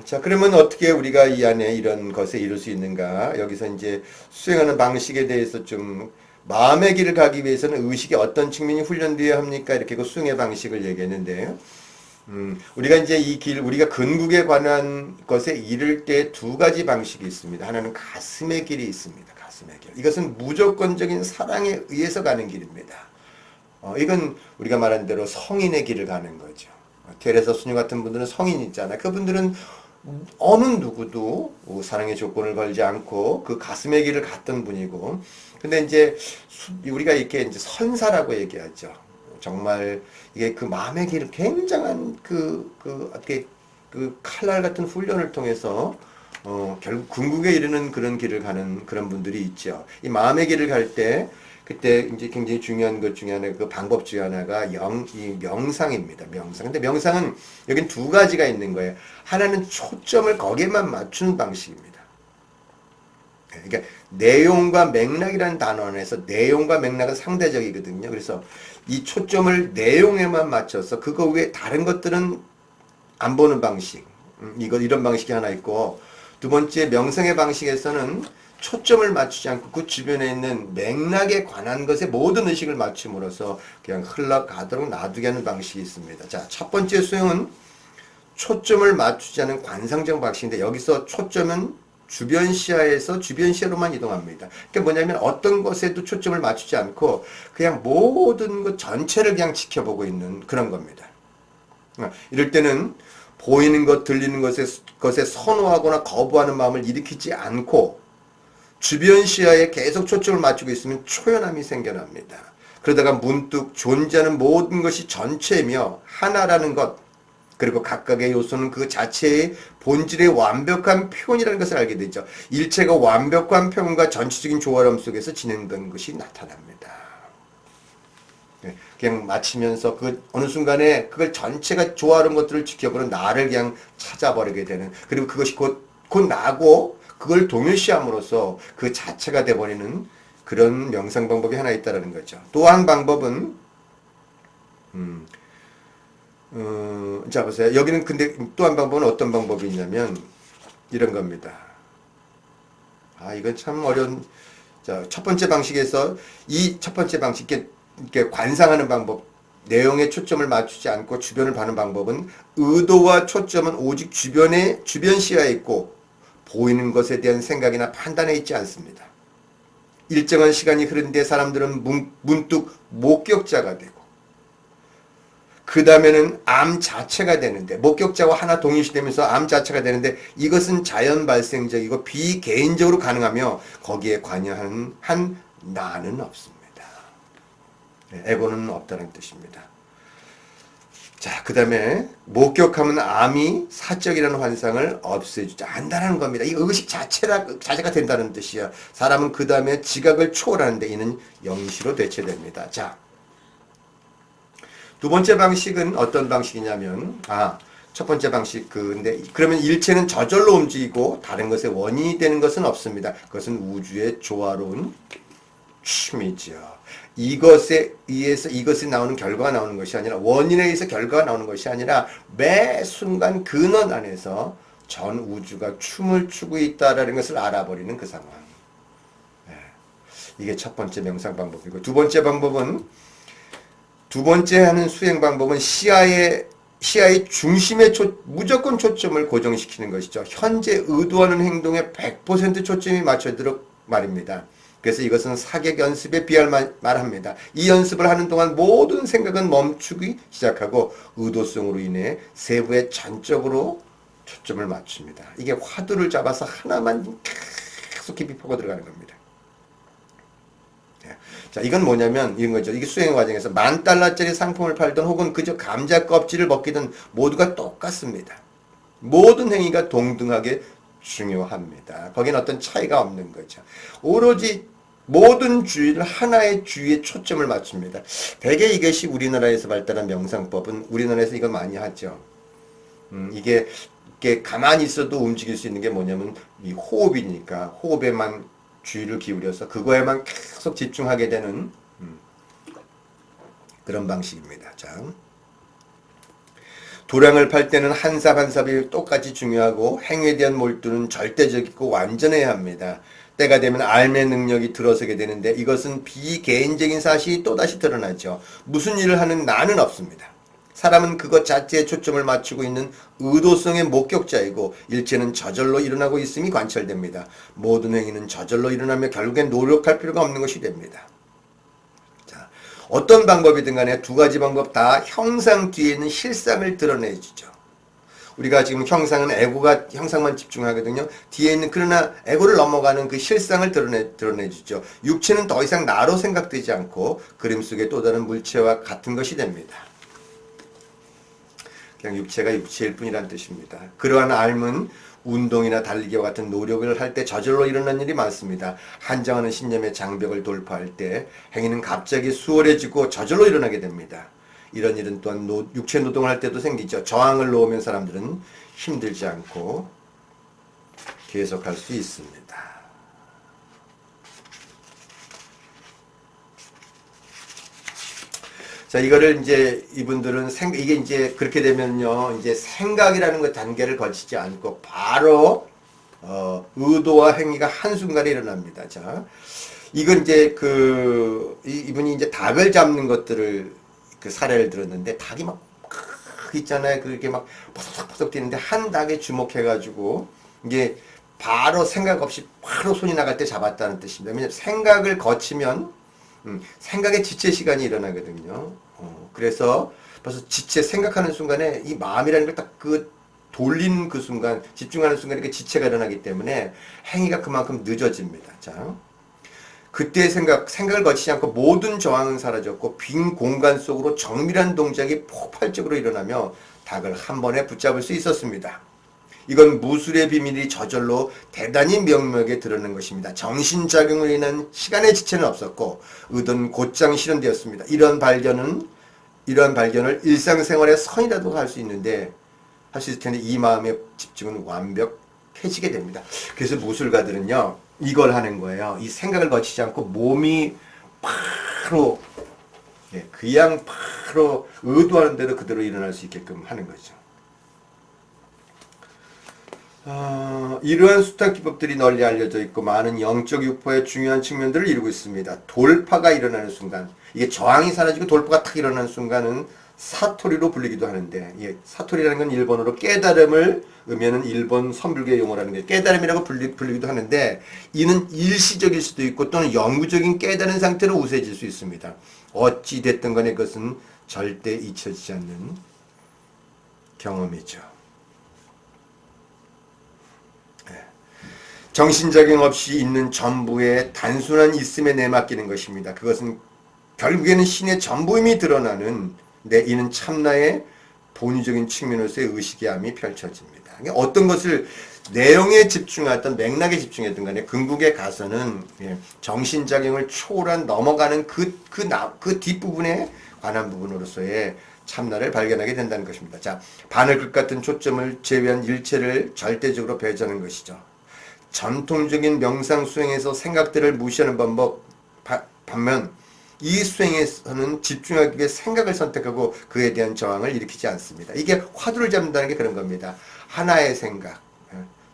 S1: 자, 그러면 어떻게 우리가 이 안에 이런 것에 이룰 수 있는가? 여기서 이제 수행하는 방식에 대해서 좀 마음의 길을 가기 위해서는 의식의 어떤 측면이 훈련되어야 합니까? 이렇게 그 수행의 방식을 얘기했는데, 우리가 이제 이 길, 우리가 근국에 관한 것에 이를 때 두 가지 방식이 있습니다. 하나는 가슴의 길이 있습니다. 가슴의 길. 이것은 무조건적인 사랑에 의해서 가는 길입니다. 이건 우리가 말한 대로 성인의 길을 가는 거죠. 테레사 수녀 같은 분들은 성인 있잖아요. 그분들은 어느 누구도 사랑의 조건을 걸지 않고 그 가슴의 길을 갔던 분이고, 근데 이제 우리가 이렇게 이제 선사라고 얘기하죠. 정말 이게 그 마음의 길을 굉장한 어떻게 칼날 같은 훈련을 통해서 결국 궁극에 이르는 그런 길을 가는 그런 분들이 있죠. 이 마음의 길을 갈 때 그때 이제 굉장히 중요한 것 중에 하나 그 방법 중에 하나가 이 명상입니다. 명상. 근데 명상은 여긴 두 가지가 있는 거예요. 하나는 초점을 거기에만 맞추는 방식입니다. 그러니까 내용과 맥락이라는 단어 안에서 내용과 맥락은 상대적이거든요. 그래서 이 초점을 내용에만 맞춰서 그거 외에 다른 것들은 안 보는 방식. 이런 방식이 하나 있고, 두 번째 명상의 방식에서는 초점을 맞추지 않고 그 주변에 있는 맥락에 관한 것에 모든 의식을 맞춤으로써 그냥 흘러가도록 놔두게 하는 방식이 있습니다. 자, 첫 번째 수행은 초점을 맞추지 않은 관상적 방식인데, 여기서 초점은 주변 시야에서 주변 시야로만 이동합니다. 그게 뭐냐면 어떤 것에도 초점을 맞추지 않고 그냥 모든 것 전체를 그냥 지켜보고 있는 그런 겁니다. 이럴 때는 보이는 것, 들리는 것에 선호하거나 거부하는 마음을 일으키지 않고 주변 시야에 계속 초점을 맞추고 있으면 초연함이 생겨납니다. 그러다가 문득 존재하는 모든 것이 전체이며 하나라는 것, 그리고 각각의 요소는 그 자체의 본질의 완벽한 표현이라는 것을 알게 되죠. 일체가 완벽한 표현과 전체적인 조화람 속에서 진행된 것이 나타납니다. 그냥 마치면서 어느 순간에 그걸 전체가 조화로운 것들을 지켜보는 나를 그냥 찾아버리게 되는, 그리고 그것이 곧 나고 그걸 동일시함으로써 그 자체가 돼버리는 그런 명상 방법이 하나 있다는 거죠. 또 한 방법은 자 보세요. 여기는 근데 또 한 방법은 어떤 방법이 있냐면 이런 겁니다. 이건 참 어려운. 자, 첫 번째 방식에서 이 첫 번째 방식 이렇게 관상하는 방법, 내용에 초점을 맞추지 않고 주변을 봐는 방법은 의도와 초점은 오직 주변 시야에 있고 보이는 것에 대한 생각이나 판단에 있지 않습니다. 일정한 시간이 흐른 뒤에 사람들은 문득 목격자가 되고 그 다음에는 암 자체가 되는데, 목격자와 하나 동일시되면서 암 자체가 되는데, 이것은 자연 발생적이고 비개인적으로 가능하며 거기에 관여하는 한 나는 없습니다. 에고는 없다는 뜻입니다. 자, 그 다음에 목격하면 암이 사적이라는 환상을 없애주지 않는다는 겁니다. 이 의식 자체가 된다는 뜻이야. 사람은 그 다음에 지각을 초월하는데 이는 영시로 대체됩니다. 자, 두 번째 방식은 어떤 방식이냐면, 첫 번째 방식, 근데, 그러면 일체는 저절로 움직이고 다른 것의 원인이 되는 것은 없습니다. 그것은 우주의 조화로운 춤이죠. 이것에 의해서 이것이 나오는 결과가 나오는 것이 아니라 원인에 의해서 결과가 나오는 것이 아니라 매 순간 근원 안에서 전 우주가 춤을 추고 있다라는 것을 알아버리는 그 상황. 이게 첫 번째 명상 방법이고 두 번째 방법은 두 번째 하는 수행 방법은 시야의 중심에 무조건 초점을 고정시키는 것이죠. 현재 의도하는 행동에 100% 초점이 맞춰도록 말입니다. 그래서 이것은 사격 연습에 비할 말합니다. 이 연습을 하는 동안 모든 생각은 멈추기 시작하고 의도성으로 인해 세부에 전적으로 초점을 맞춥니다. 이게 화두를 잡아서 하나만 계속 깊이 파고 들어가는 겁니다. 자, 이건 뭐냐면 이런 거죠. 이게 수행 과정에서 $10,000짜리 상품을 팔든 혹은 그저 감자 껍질을 먹기든 모두가 똑같습니다. 모든 행위가 동등하게 중요합니다. 거긴 어떤 차이가 없는 거죠. 오로지 모든 주의를 하나의 주의에 초점을 맞춥니다. 대개 이것이 우리나라에서 발달한 명상법은 우리나라에서 이거 많이 하죠. 이게 가만히 있어도 움직일 수 있는 게 뭐냐면 이 호흡이니까 호흡에만 주의를 기울여서 그거에만 계속 집중하게 되는 그런 방식입니다. 자, 도량을 팔 때는 한 삽 한 삽이 똑같이 중요하고 행위에 대한 몰두는 절대적이고 완전해야 합니다. 때가 되면 알매 능력이 들어서게 되는데 이것은 비개인적인 사실이 또다시 드러나죠. 무슨 일을 하는 나는 없습니다. 사람은 그것 자체에 초점을 맞추고 있는 의도성의 목격자이고 일체는 저절로 일어나고 있음이 관철됩니다. 모든 행위는 저절로 일어나며 결국엔 노력할 필요가 없는 것이 됩니다. 자, 어떤 방법이든 간에 두 가지 방법 다 형상 뒤에 있는 실상을 드러내주죠. 우리가 지금 형상은 에고가 형상만 집중하거든요. 뒤에 있는 그러나 에고를 넘어가는 그 실상을 드러내주죠. 육체는 더 이상 나로 생각되지 않고 그림 속의 또 다른 물체와 같은 것이 됩니다. 그냥 육체가 육체일 뿐이란 뜻입니다. 그러한 삶은 운동이나 달리기와 같은 노력을 할 때 저절로 일어나는 일이 많습니다. 한정하는 신념의 장벽을 돌파할 때 행위는 갑자기 수월해지고 저절로 일어나게 됩니다. 이런 일은 또한 육체 노동을 할 때도 생기죠. 저항을 놓으면 사람들은 힘들지 않고 계속할 수 있습니다. 자, 이거를 이제 이분들은 이게 이제 그렇게 되면요, 이제 생각이라는 그 단계를 거치지 않고 바로 의도와 행위가 한순간에 일어납니다. 자, 이건 이제 이분이 이제 닭을 잡는 것들을 그 사례를 들었는데 닭이 막 있잖아요. 그렇게 막 포석포석 뛰는데 한 닭에 주목해가지고 이게 바로 생각 없이 바로 손이 나갈 때 잡았다는 뜻입니다. 왜냐면 생각을 거치면 생각의 지체 시간이 일어나거든요. 그래서 벌써 지체 생각하는 순간에 이 마음이라는 걸 딱 돌리는 그 순간, 집중하는 순간에 그 지체가 일어나기 때문에 행위가 그만큼 늦어집니다. 자, 그때의 생각을 거치지 않고 모든 저항은 사라졌고 빈 공간 속으로 정밀한 동작이 폭발적으로 일어나며 닭을 한 번에 붙잡을 수 있었습니다. 이건 무술의 비밀이 저절로 대단히 명명하게 드러난 것입니다. 정신작용으로 인한 시간의 지체는 없었고 의도는 곧장 실현되었습니다. 이런 발견을 일상생활의 선이라도 할 수 있을 텐데 이 마음의 집중은 완벽해지게 됩니다. 그래서 무술가들은요 이걸 하는 거예요. 이 생각을 거치지 않고 몸이 바로 그냥 바로 의도하는 대로 그대로 일어날 수 있게끔 하는 거죠. 이러한 수탁 기법들이 널리 알려져 있고 많은 영적 유포의 중요한 측면들을 이루고 있습니다. 돌파가 일어나는 순간, 이게 저항이 사라지고 돌파가 탁 일어나는 순간은 사토리로 불리기도 하는데, 사토리라는 건 일본어로 깨달음을 의미하는 일본 선불교의 용어라는 게 깨달음이라고 불리기도 하는데, 이는 일시적일 수도 있고 또는 영구적인 깨달은 상태로 우세해질 수 있습니다. 어찌 됐든 간에 그것은 절대 잊혀지지 않는 경험이죠. 정신작용 없이 있는 전부의 단순한 있음에 내맡기는 것입니다. 그것은 결국에는 신의 전부임이 드러나는 이는 참나의 본의적인 측면으로서의 의식의 암이 펼쳐집니다. 어떤 것을 내용에 집중하던 맥락에 집중했던 간에 궁극에 가서는 정신작용을 초월한 넘어가는 그 뒷부분에 관한 부분으로서의 참나를 발견하게 된다는 것입니다. 자, 바늘끝 같은 초점을 제외한 일체를 절대적으로 배제하는 것이죠. 전통적인 명상 수행에서 생각들을 무시하는 반면 이 수행에서는 집중하기 위해 생각을 선택하고 그에 대한 저항을 일으키지 않습니다. 이게 화두를 잡는다는 게 그런 겁니다. 하나의 생각.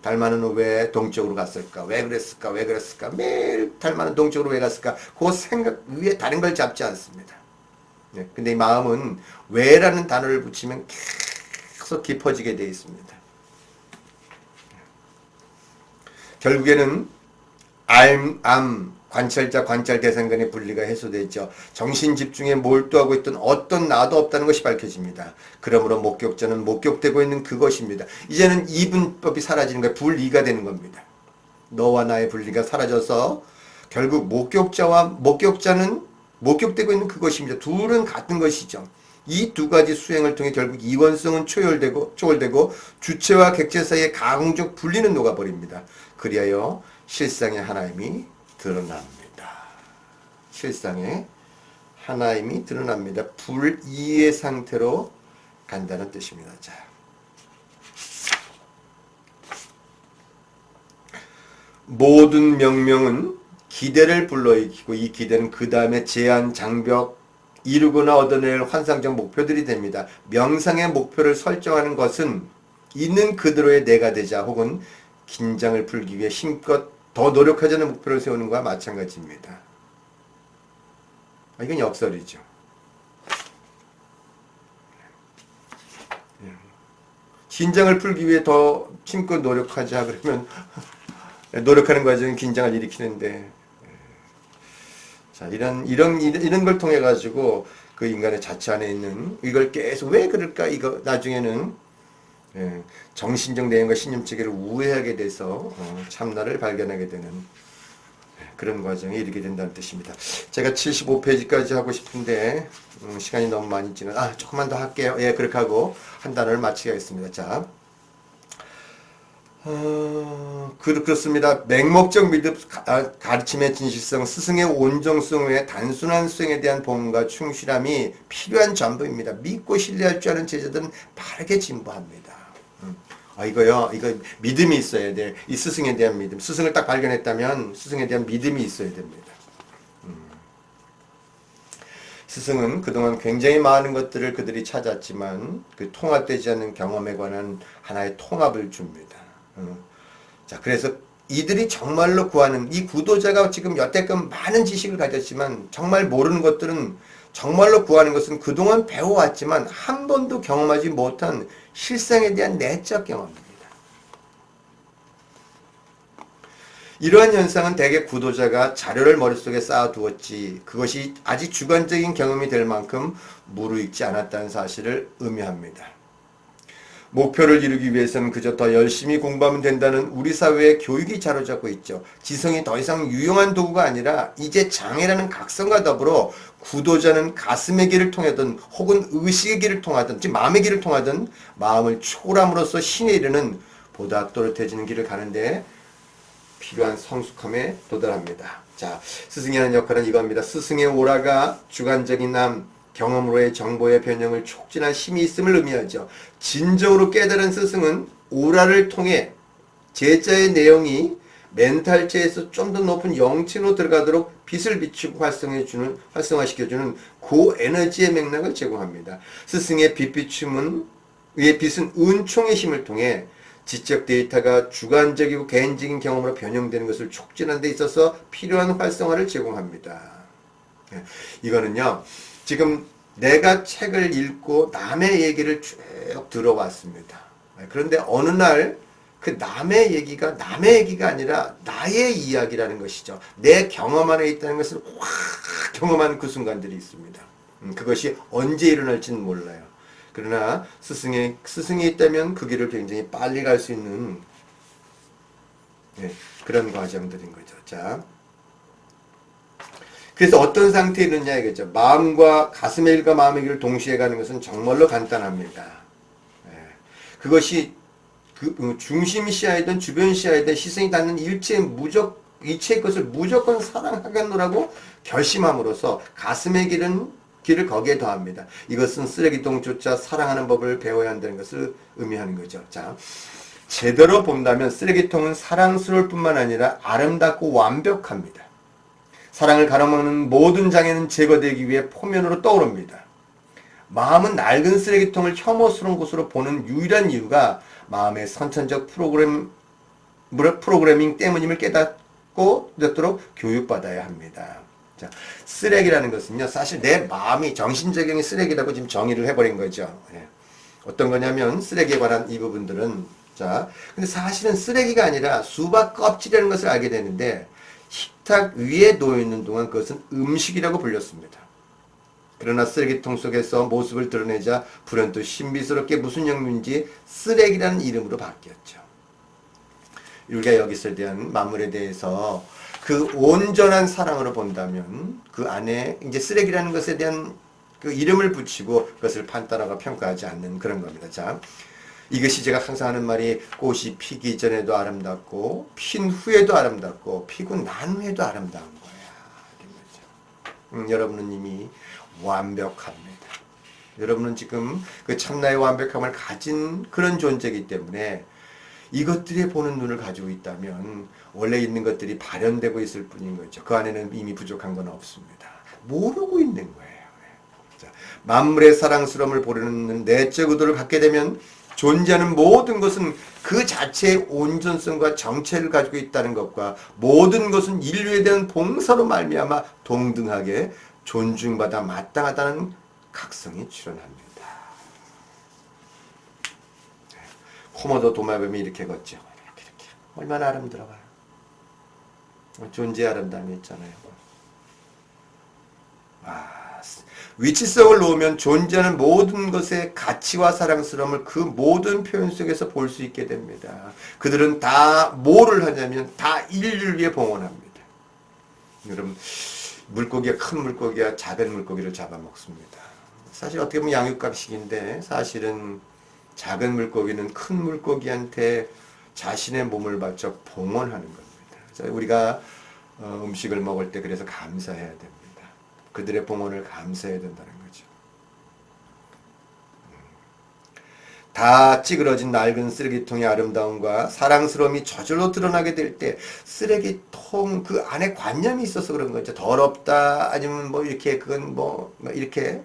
S1: 달마는 왜 동쪽으로 갔을까? 왜 그랬을까? 왜 그랬을까? 매일 달마는 동쪽으로 왜 갔을까? 그 생각 위에 다른 걸 잡지 않습니다. 근데 이 마음은 왜라는 단어를 붙이면 계속 깊어지게 되어 있습니다. 결국에는 관찰자, 관찰 대상 간의 분리가 해소되죠. 정신 집중에 몰두하고 있던 어떤 나도 없다는 것이 밝혀집니다. 그러므로 목격자는 목격되고 있는 그것입니다. 이제는 이분법이 사라지는 거예요. 분리가 되는 겁니다. 너와 나의 분리가 사라져서 결국 목격자는 목격되고 있는 그것입니다. 둘은 같은 것이죠. 이 두 가지 수행을 통해 결국 이원성은 초월되고 주체와 객체 사이의 가공적 분리는 녹아버립니다. 그리하여 실상의 하나님이 드러납니다. 실상의 하나님이 드러납니다. 불이의 상태로 간다는 뜻입니다. 자, 모든 명명은 기대를 불러일으키고 이 기대는 그 다음에 제한, 장벽, 이루거나 얻어낼 환상적 목표들이 됩니다. 명상의 목표를 설정하는 것은 있는 그대로의 내가 되자 혹은 긴장을 풀기 위해 힘껏 더 노력하자는 목표를 세우는 것과 마찬가지입니다. 이건 역설이죠. 긴장을 풀기 위해 더 힘껏 노력하자 그러면 노력하는 과정은 긴장을 일으키는데, 자, 이런 걸 통해 가지고 그 인간의 자체 안에 있는 이걸 계속 왜 그럴까 이거 나중에는 정신적 내용과 신념 체계를 우회하게 돼서 참나를 발견하게 되는 그런 과정에 이르게 된다는 뜻입니다. 제가 75페이지까지 하고 싶은데 시간이 너무 많이 지나. 조금만 더 할게요. 예, 그렇게 하고 한 단어를 마치겠습니다. 자, 그렇습니다. 맹목적 믿음, 가르침의 진실성, 스승의 온정성 외에 단순한 수행에 대한 본과 충실함이 필요한 전부입니다. 믿고 신뢰할 줄 아는 제자들은 바르게 진보합니다. 이거 믿음이 있어야 돼. 이 스승에 대한 믿음. 스승을 딱 발견했다면 스승에 대한 믿음이 있어야 됩니다. 스승은 그동안 굉장히 많은 것들을 그들이 찾았지만 그 통합되지 않는 경험에 관한 하나의 통합을 줍니다. 자, 그래서 이들이 정말로 구하는 이 구도자가 지금 여태껏 많은 지식을 가졌지만 정말 모르는 것들은 정말로 구하는 것은 그동안 배워왔지만 한 번도 경험하지 못한 실상에 대한 내적 경험입니다. 이러한 현상은 대개 구도자가 자료를 머릿속에 쌓아두었지 그것이 아직 주관적인 경험이 될 만큼 무르익지 않았다는 사실을 의미합니다. 목표를 이루기 위해서는 그저 더 열심히 공부하면 된다는 우리 사회의 교육이 자로잡고 있죠. 지성이 더 이상 유용한 도구가 아니라 이제 장애라는 각성과 더불어 구도자는 가슴의 길을 통하든 혹은 의식의 길을 통하든 즉 마음의 길을 통하든 마음을 초월함으로써 신에 이르는 보다 또렷해지는 길을 가는데 필요한 성숙함에 도달합니다. 자, 스승이 하는 역할은 이겁니다. 스승의 오라가 주관적인 경험으로의 정보의 변형을 촉진한 힘이 있음을 의미하죠. 진정으로 깨달은 스승은 오라를 통해 제자의 내용이 멘탈체에서 좀 더 높은 영체로 들어가도록 빛을 비추고 활성화시켜주는 고에너지의 맥락을 제공합니다. 스승의 빛 비춤은 위의 빛은 은총의 힘을 통해 지적 데이터가 주관적이고 개인적인 경험으로 변형되는 것을 촉진하는 데 있어서 필요한 활성화를 제공합니다. 이거는요, 지금 내가 책을 읽고 남의 얘기를 쭉 들어왔습니다. 그런데 어느 날 그 남의 얘기가 아니라 나의 이야기라는 것이죠. 내 경험 안에 있다는 것을 확 경험하는 그 순간들이 있습니다. 그것이 언제 일어날지는 몰라요. 그러나 스승이 있다면 그 길을 굉장히 빨리 갈 수 있는 그런 과정들인 거죠. 자, 그래서 어떤 상태에 있느냐 이거죠. 마음과 가슴의 일과 마음의 길을 동시에 가는 것은 정말로 간단합니다. 그것이 그 중심 시야이든 주변 시야이든 시선이 닿는 일체의 것을 무조건 사랑하겠노라고 결심함으로써 가슴의 길을 거기에 더합니다. 이것은 쓰레기통조차 사랑하는 법을 배워야 한다는 것을 의미하는 거죠. 자, 제대로 본다면 쓰레기통은 사랑스러울 뿐만 아니라 아름답고 완벽합니다. 사랑을 가로막는 모든 장애는 제거되기 위해 포면으로 떠오릅니다. 마음은 낡은 쓰레기통을 혐오스러운 곳으로 보는 유일한 이유가 마음의 선천적 프로그래밍 때문임을 깨닫고 되도록 교육받아야 합니다. 자, 쓰레기라는 것은요, 사실 내 마음이 정신적인 쓰레기라고 지금 정의를 해버린 거죠. 예. 어떤 거냐면 쓰레기에 관한 이 부분들은, 자, 근데 사실은 쓰레기가 아니라 수박 껍질이라는 것을 알게 되는데 식탁 위에 놓여있는 동안 그것은 음식이라고 불렸습니다. 그러나 쓰레기통 속에서 모습을 드러내자 불현듯 신비스럽게 무슨 영문인지 쓰레기라는 이름으로 바뀌었죠. 우리가 여기서 대한 만물에 대해서 그 온전한 사랑으로 본다면 그 안에 이제 쓰레기라는 것에 대한 그 이름을 붙이고 그것을 판단하고 평가하지 않는 그런 겁니다. 자, 이것이 제가 항상 하는 말이 꽃이 피기 전에도 아름답고 핀 후에도 아름답고 피고 난 후에도 아름다운 거야. 여러분은 이미 완벽합니다. 여러분은 지금 그 참나의 완벽함을 가진 그런 존재이기 때문에 이것들이 보는 눈을 가지고 있다면 원래 있는 것들이 발현되고 있을 뿐인 거죠. 그 안에는 이미 부족한 건 없습니다. 모르고 있는 거예요. 자, 만물의 사랑스러움을 보려는 내적 의도를 갖게 되면 존재하는 모든 것은 그 자체의 온전성과 정체를 가지고 있다는 것과 모든 것은 인류에 대한 봉사로 말미암아 동등하게 존중받아 마땅하다는 각성이 출현합니다. 코모도 도마뱀이 이렇게 걷죠. 이렇게. 얼마나 아름다워요. 존재의 아름다움이 있잖아요. 위치성을 놓으면 존재하는 모든 것의 가치와 사랑스러움을 그 모든 표현 속에서 볼 수 있게 됩니다. 그들은 다 뭐를 하냐면 다 인류를 위해 봉헌합니다. 여러분, 물고기가 큰 물고기와 작은 물고기를 잡아먹습니다. 사실 어떻게 보면 양육각식인데 사실은 작은 물고기는 큰 물고기한테 자신의 몸을 바쳐 봉헌하는 겁니다. 우리가 음식을 먹을 때 그래서 감사해야 됩니다. 그들의 봉헌을 감사해야 된다는 거죠. 다 찌그러진 낡은 쓰레기통의 아름다움과 사랑스러움이 저절로 드러나게 될 때 쓰레기통 그 안에 관념이 있어서 그런 거죠. 더럽다 아니면 뭐 이렇게 그건 뭐 이렇게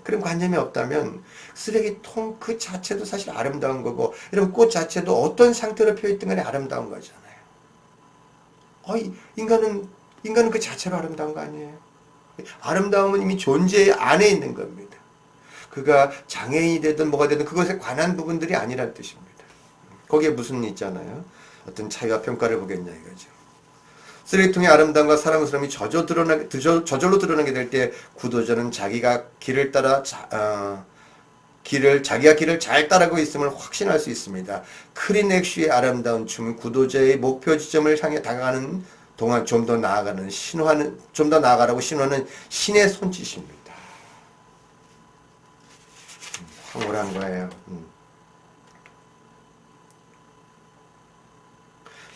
S1: 그런 관념이 없다면 쓰레기통 그 자체도 사실 아름다운 거고 여러분 꽃 자체도 어떤 상태로 표현했든 간에 아름다운 거잖아요. 인간은 그 자체로 아름다운 거 아니에요. 아름다움은 이미 존재 안에 있는 겁니다. 그가 장애인이 되든 뭐가 되든 그것에 관한 부분들이 아니란 뜻입니다. 거기에 무슨 있잖아요. 어떤 차이와 평가를 보겠냐 이거죠. 쓰레기통의 아름다움과 사랑스러움이 저절로 드러나게 될 때 구도자는 자기가 길을 잘 따르고 있음을 확신할 수 있습니다. 크리넥슈의 아름다운 춤은 구도자의 목표 지점을 향해 다가가는 동안 좀 더 나아가라고 신호하는 신의 손짓입니다. 황홀한 거예요.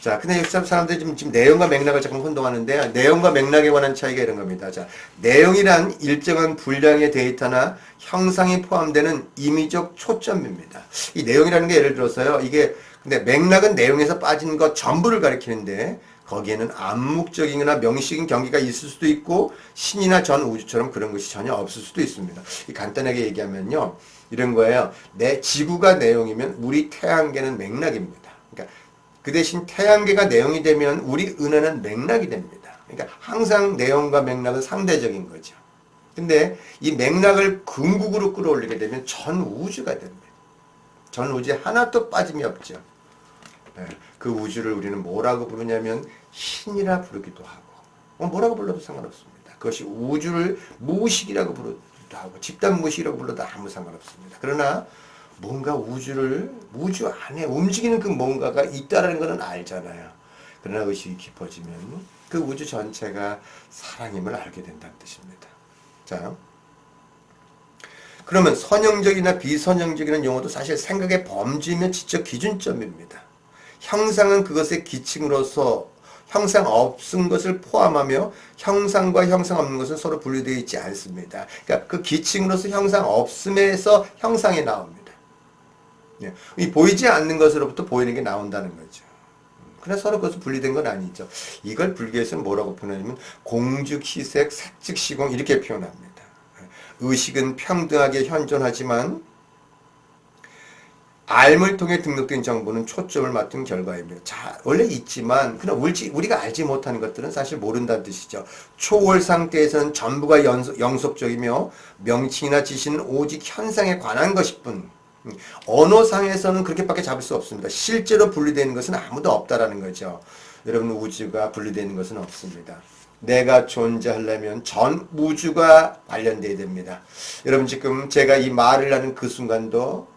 S1: 자, 근데 사람들이 지금 내용과 맥락을 잠깐 혼동하는데, 내용과 맥락에 관한 차이가 이런 겁니다. 자, 내용이란 일정한 분량의 데이터나 형상이 포함되는 임의적 초점입니다. 이 내용이라는 게 예를 들어서요, 근데 맥락은 내용에서 빠진 것 전부를 가리키는데, 거기에는 암묵적이거나 명식인 경계가 있을 수도 있고 신이나 전 우주처럼 그런 것이 전혀 없을 수도 있습니다. 간단하게 얘기하면요. 이런 거예요. 내 지구가 내용이면 우리 태양계는 맥락입니다. 그러니까 그 대신 태양계가 내용이 되면 우리 은하는 맥락이 됩니다. 그러니까 항상 내용과 맥락은 상대적인 거죠. 근데 이 맥락을 궁극으로 끌어올리게 되면 전 우주가 됩니다. 전 우주에 하나도 빠짐이 없죠. 그 우주를 우리는 뭐라고 부르냐면 신이라 부르기도 하고 뭐라고 불러도 상관없습니다. 그것이 우주를 무의식이라고 부르기도 하고 집단 무의식이라고 불러도 아무 상관없습니다. 그러나 뭔가 우주 안에 움직이는 그 뭔가가 있다는 것은 알잖아요. 그러나 의식이 깊어지면 그 우주 전체가 사랑임을 알게 된다는 뜻입니다. 자, 그러면 선형적이나 비선형적이라는 용어도 사실 생각의 범주이면 지적 기준점입니다. 형상은 그것의 기칭으로서 형상 없은 것을 포함하며 형상과 형상 없는 것은 서로 분리되어 있지 않습니다. 그러니까 그 기칭으로서 형상 없음에서 형상이 나옵니다. 이 보이지 않는 것으로부터 보이는 게 나온다는 거죠. 그러나 서로 그것은 분리된 건 아니죠. 이걸 불교에서는 뭐라고 표현하냐면 공즉시색, 색즉시공 이렇게 표현합니다. 의식은 평등하게 현존하지만 알을 통해 등록된 정보는 초점을 맞춘 결과입니다. 자, 원래 있지만 그러나 우리가 알지 못하는 것들은 사실 모른다는 뜻이죠. 초월 상태에서는 전부가 영속적이며 명칭이나 지시는 오직 현상에 관한 것일 뿐 언어상에서는 그렇게밖에 잡을 수 없습니다. 실제로 분리되는 것은 아무도 없다라는 거죠. 여러분 우주가 분리되는 것은 없습니다. 내가 존재하려면 전 우주가 관련돼야 됩니다. 여러분 지금 제가 이 말을 하는 그 순간도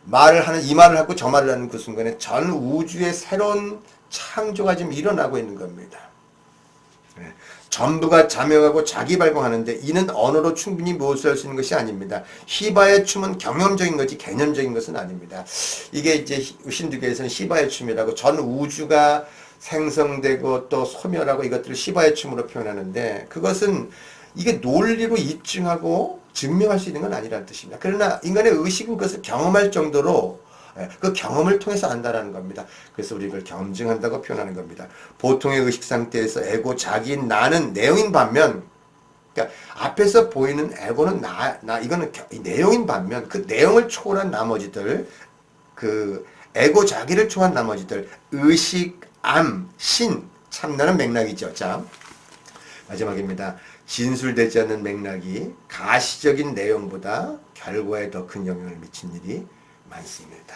S1: 이 말을 하고 저 말을 하는 그 순간에 전 우주의 새로운 창조가 지금 일어나고 있는 겁니다. 전부가 자명하고 자기 발광하는데 이는 언어로 충분히 묘사할 수 있는 것이 아닙니다. 히바의 춤은 경험적인 거지 개념적인 것은 아닙니다. 이게 이제 신두교에서는 히바의 춤이라고 전 우주가 생성되고 또 소멸하고 이것들을 히바의 춤으로 표현하는데 그것은 이게 논리로 입증하고 증명할 수 있는 건 아니라는 뜻입니다. 그러나 인간의 의식은 그것을 경험할 정도로 그 경험을 통해서 안다라는 겁니다. 그래서 우리 이걸 경증한다고 표현하는 겁니다. 보통의 의식 상태에서 에고, 자기인 나는 내용인 반면 그러니까 앞에서 보이는 에고는 이거는 내용인 반면 그 내용을 초월한 나머지들 그 에고 자기를 초월한 나머지들 의식, 암, 신 참나는 맥락이죠. 자 마지막입니다. 진술되지 않는 맥락이 가시적인 내용보다 결과에 더 큰 영향을 미친 일이 많습니다.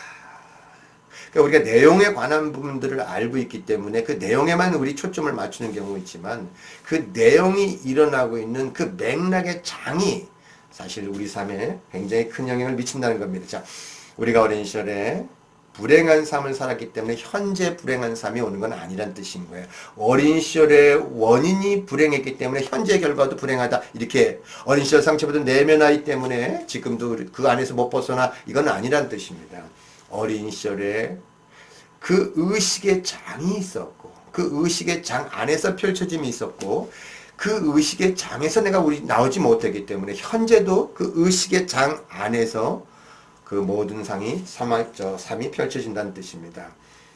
S1: 그러니까 우리가 내용에 관한 부분들을 알고 있기 때문에 그 내용에만 우리 초점을 맞추는 경우가 있지만 그 내용이 일어나고 있는 그 맥락의 장이 사실 우리 삶에 굉장히 큰 영향을 미친다는 겁니다. 자, 우리가 어린 시절에 불행한 삶을 살았기 때문에 현재 불행한 삶이 오는 건 아니란 뜻인 거예요. 어린 시절에 원인이 불행했기 때문에 현재 결과도 불행하다. 이렇게 어린 시절 상처받은 내면 아이 때문에 지금도 그 안에서 못 벗어나 이건 아니란 뜻입니다. 어린 시절에 그 의식의 장이 있었고 그 의식의 장 안에서 펼쳐짐이 있었고 그 의식의 장에서 내가 나오지 못했기 때문에 현재도 그 의식의 장 안에서 그 모든 삶이 펼쳐진다는 뜻입니다.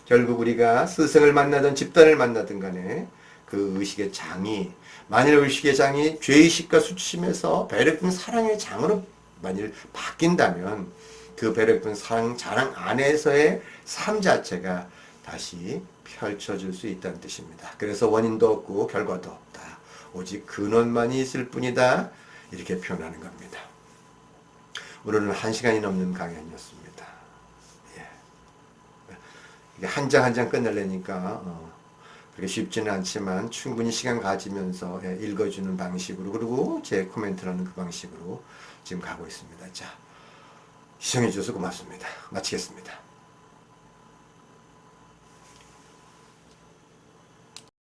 S1: 결국 우리가 스승을 만나든 집단을 만나든 간에 그 의식의 장이 만일 의식의 장이 죄의식과 수치심에서 배려 깊은 사랑의 장으로 만일 바뀐다면 그 배려 깊은 사랑 자랑 안에서의 삶 자체가 다시 펼쳐질 수 있다는 뜻입니다. 그래서 원인도 없고 결과도 없다. 오직 근원만이 있을 뿐이다. 이렇게 표현하는 겁니다. 오늘은 1시간이 넘는 강연이었습니다. 예. 한 장 한 장 끝내려니까 그렇게 쉽지는 않지만 충분히 시간 가지면서 읽어주는 방식으로 그리고 제 코멘트를 하는 그 방식으로 지금 가고 있습니다. 자, 시청해 주셔서 고맙습니다. 마치겠습니다.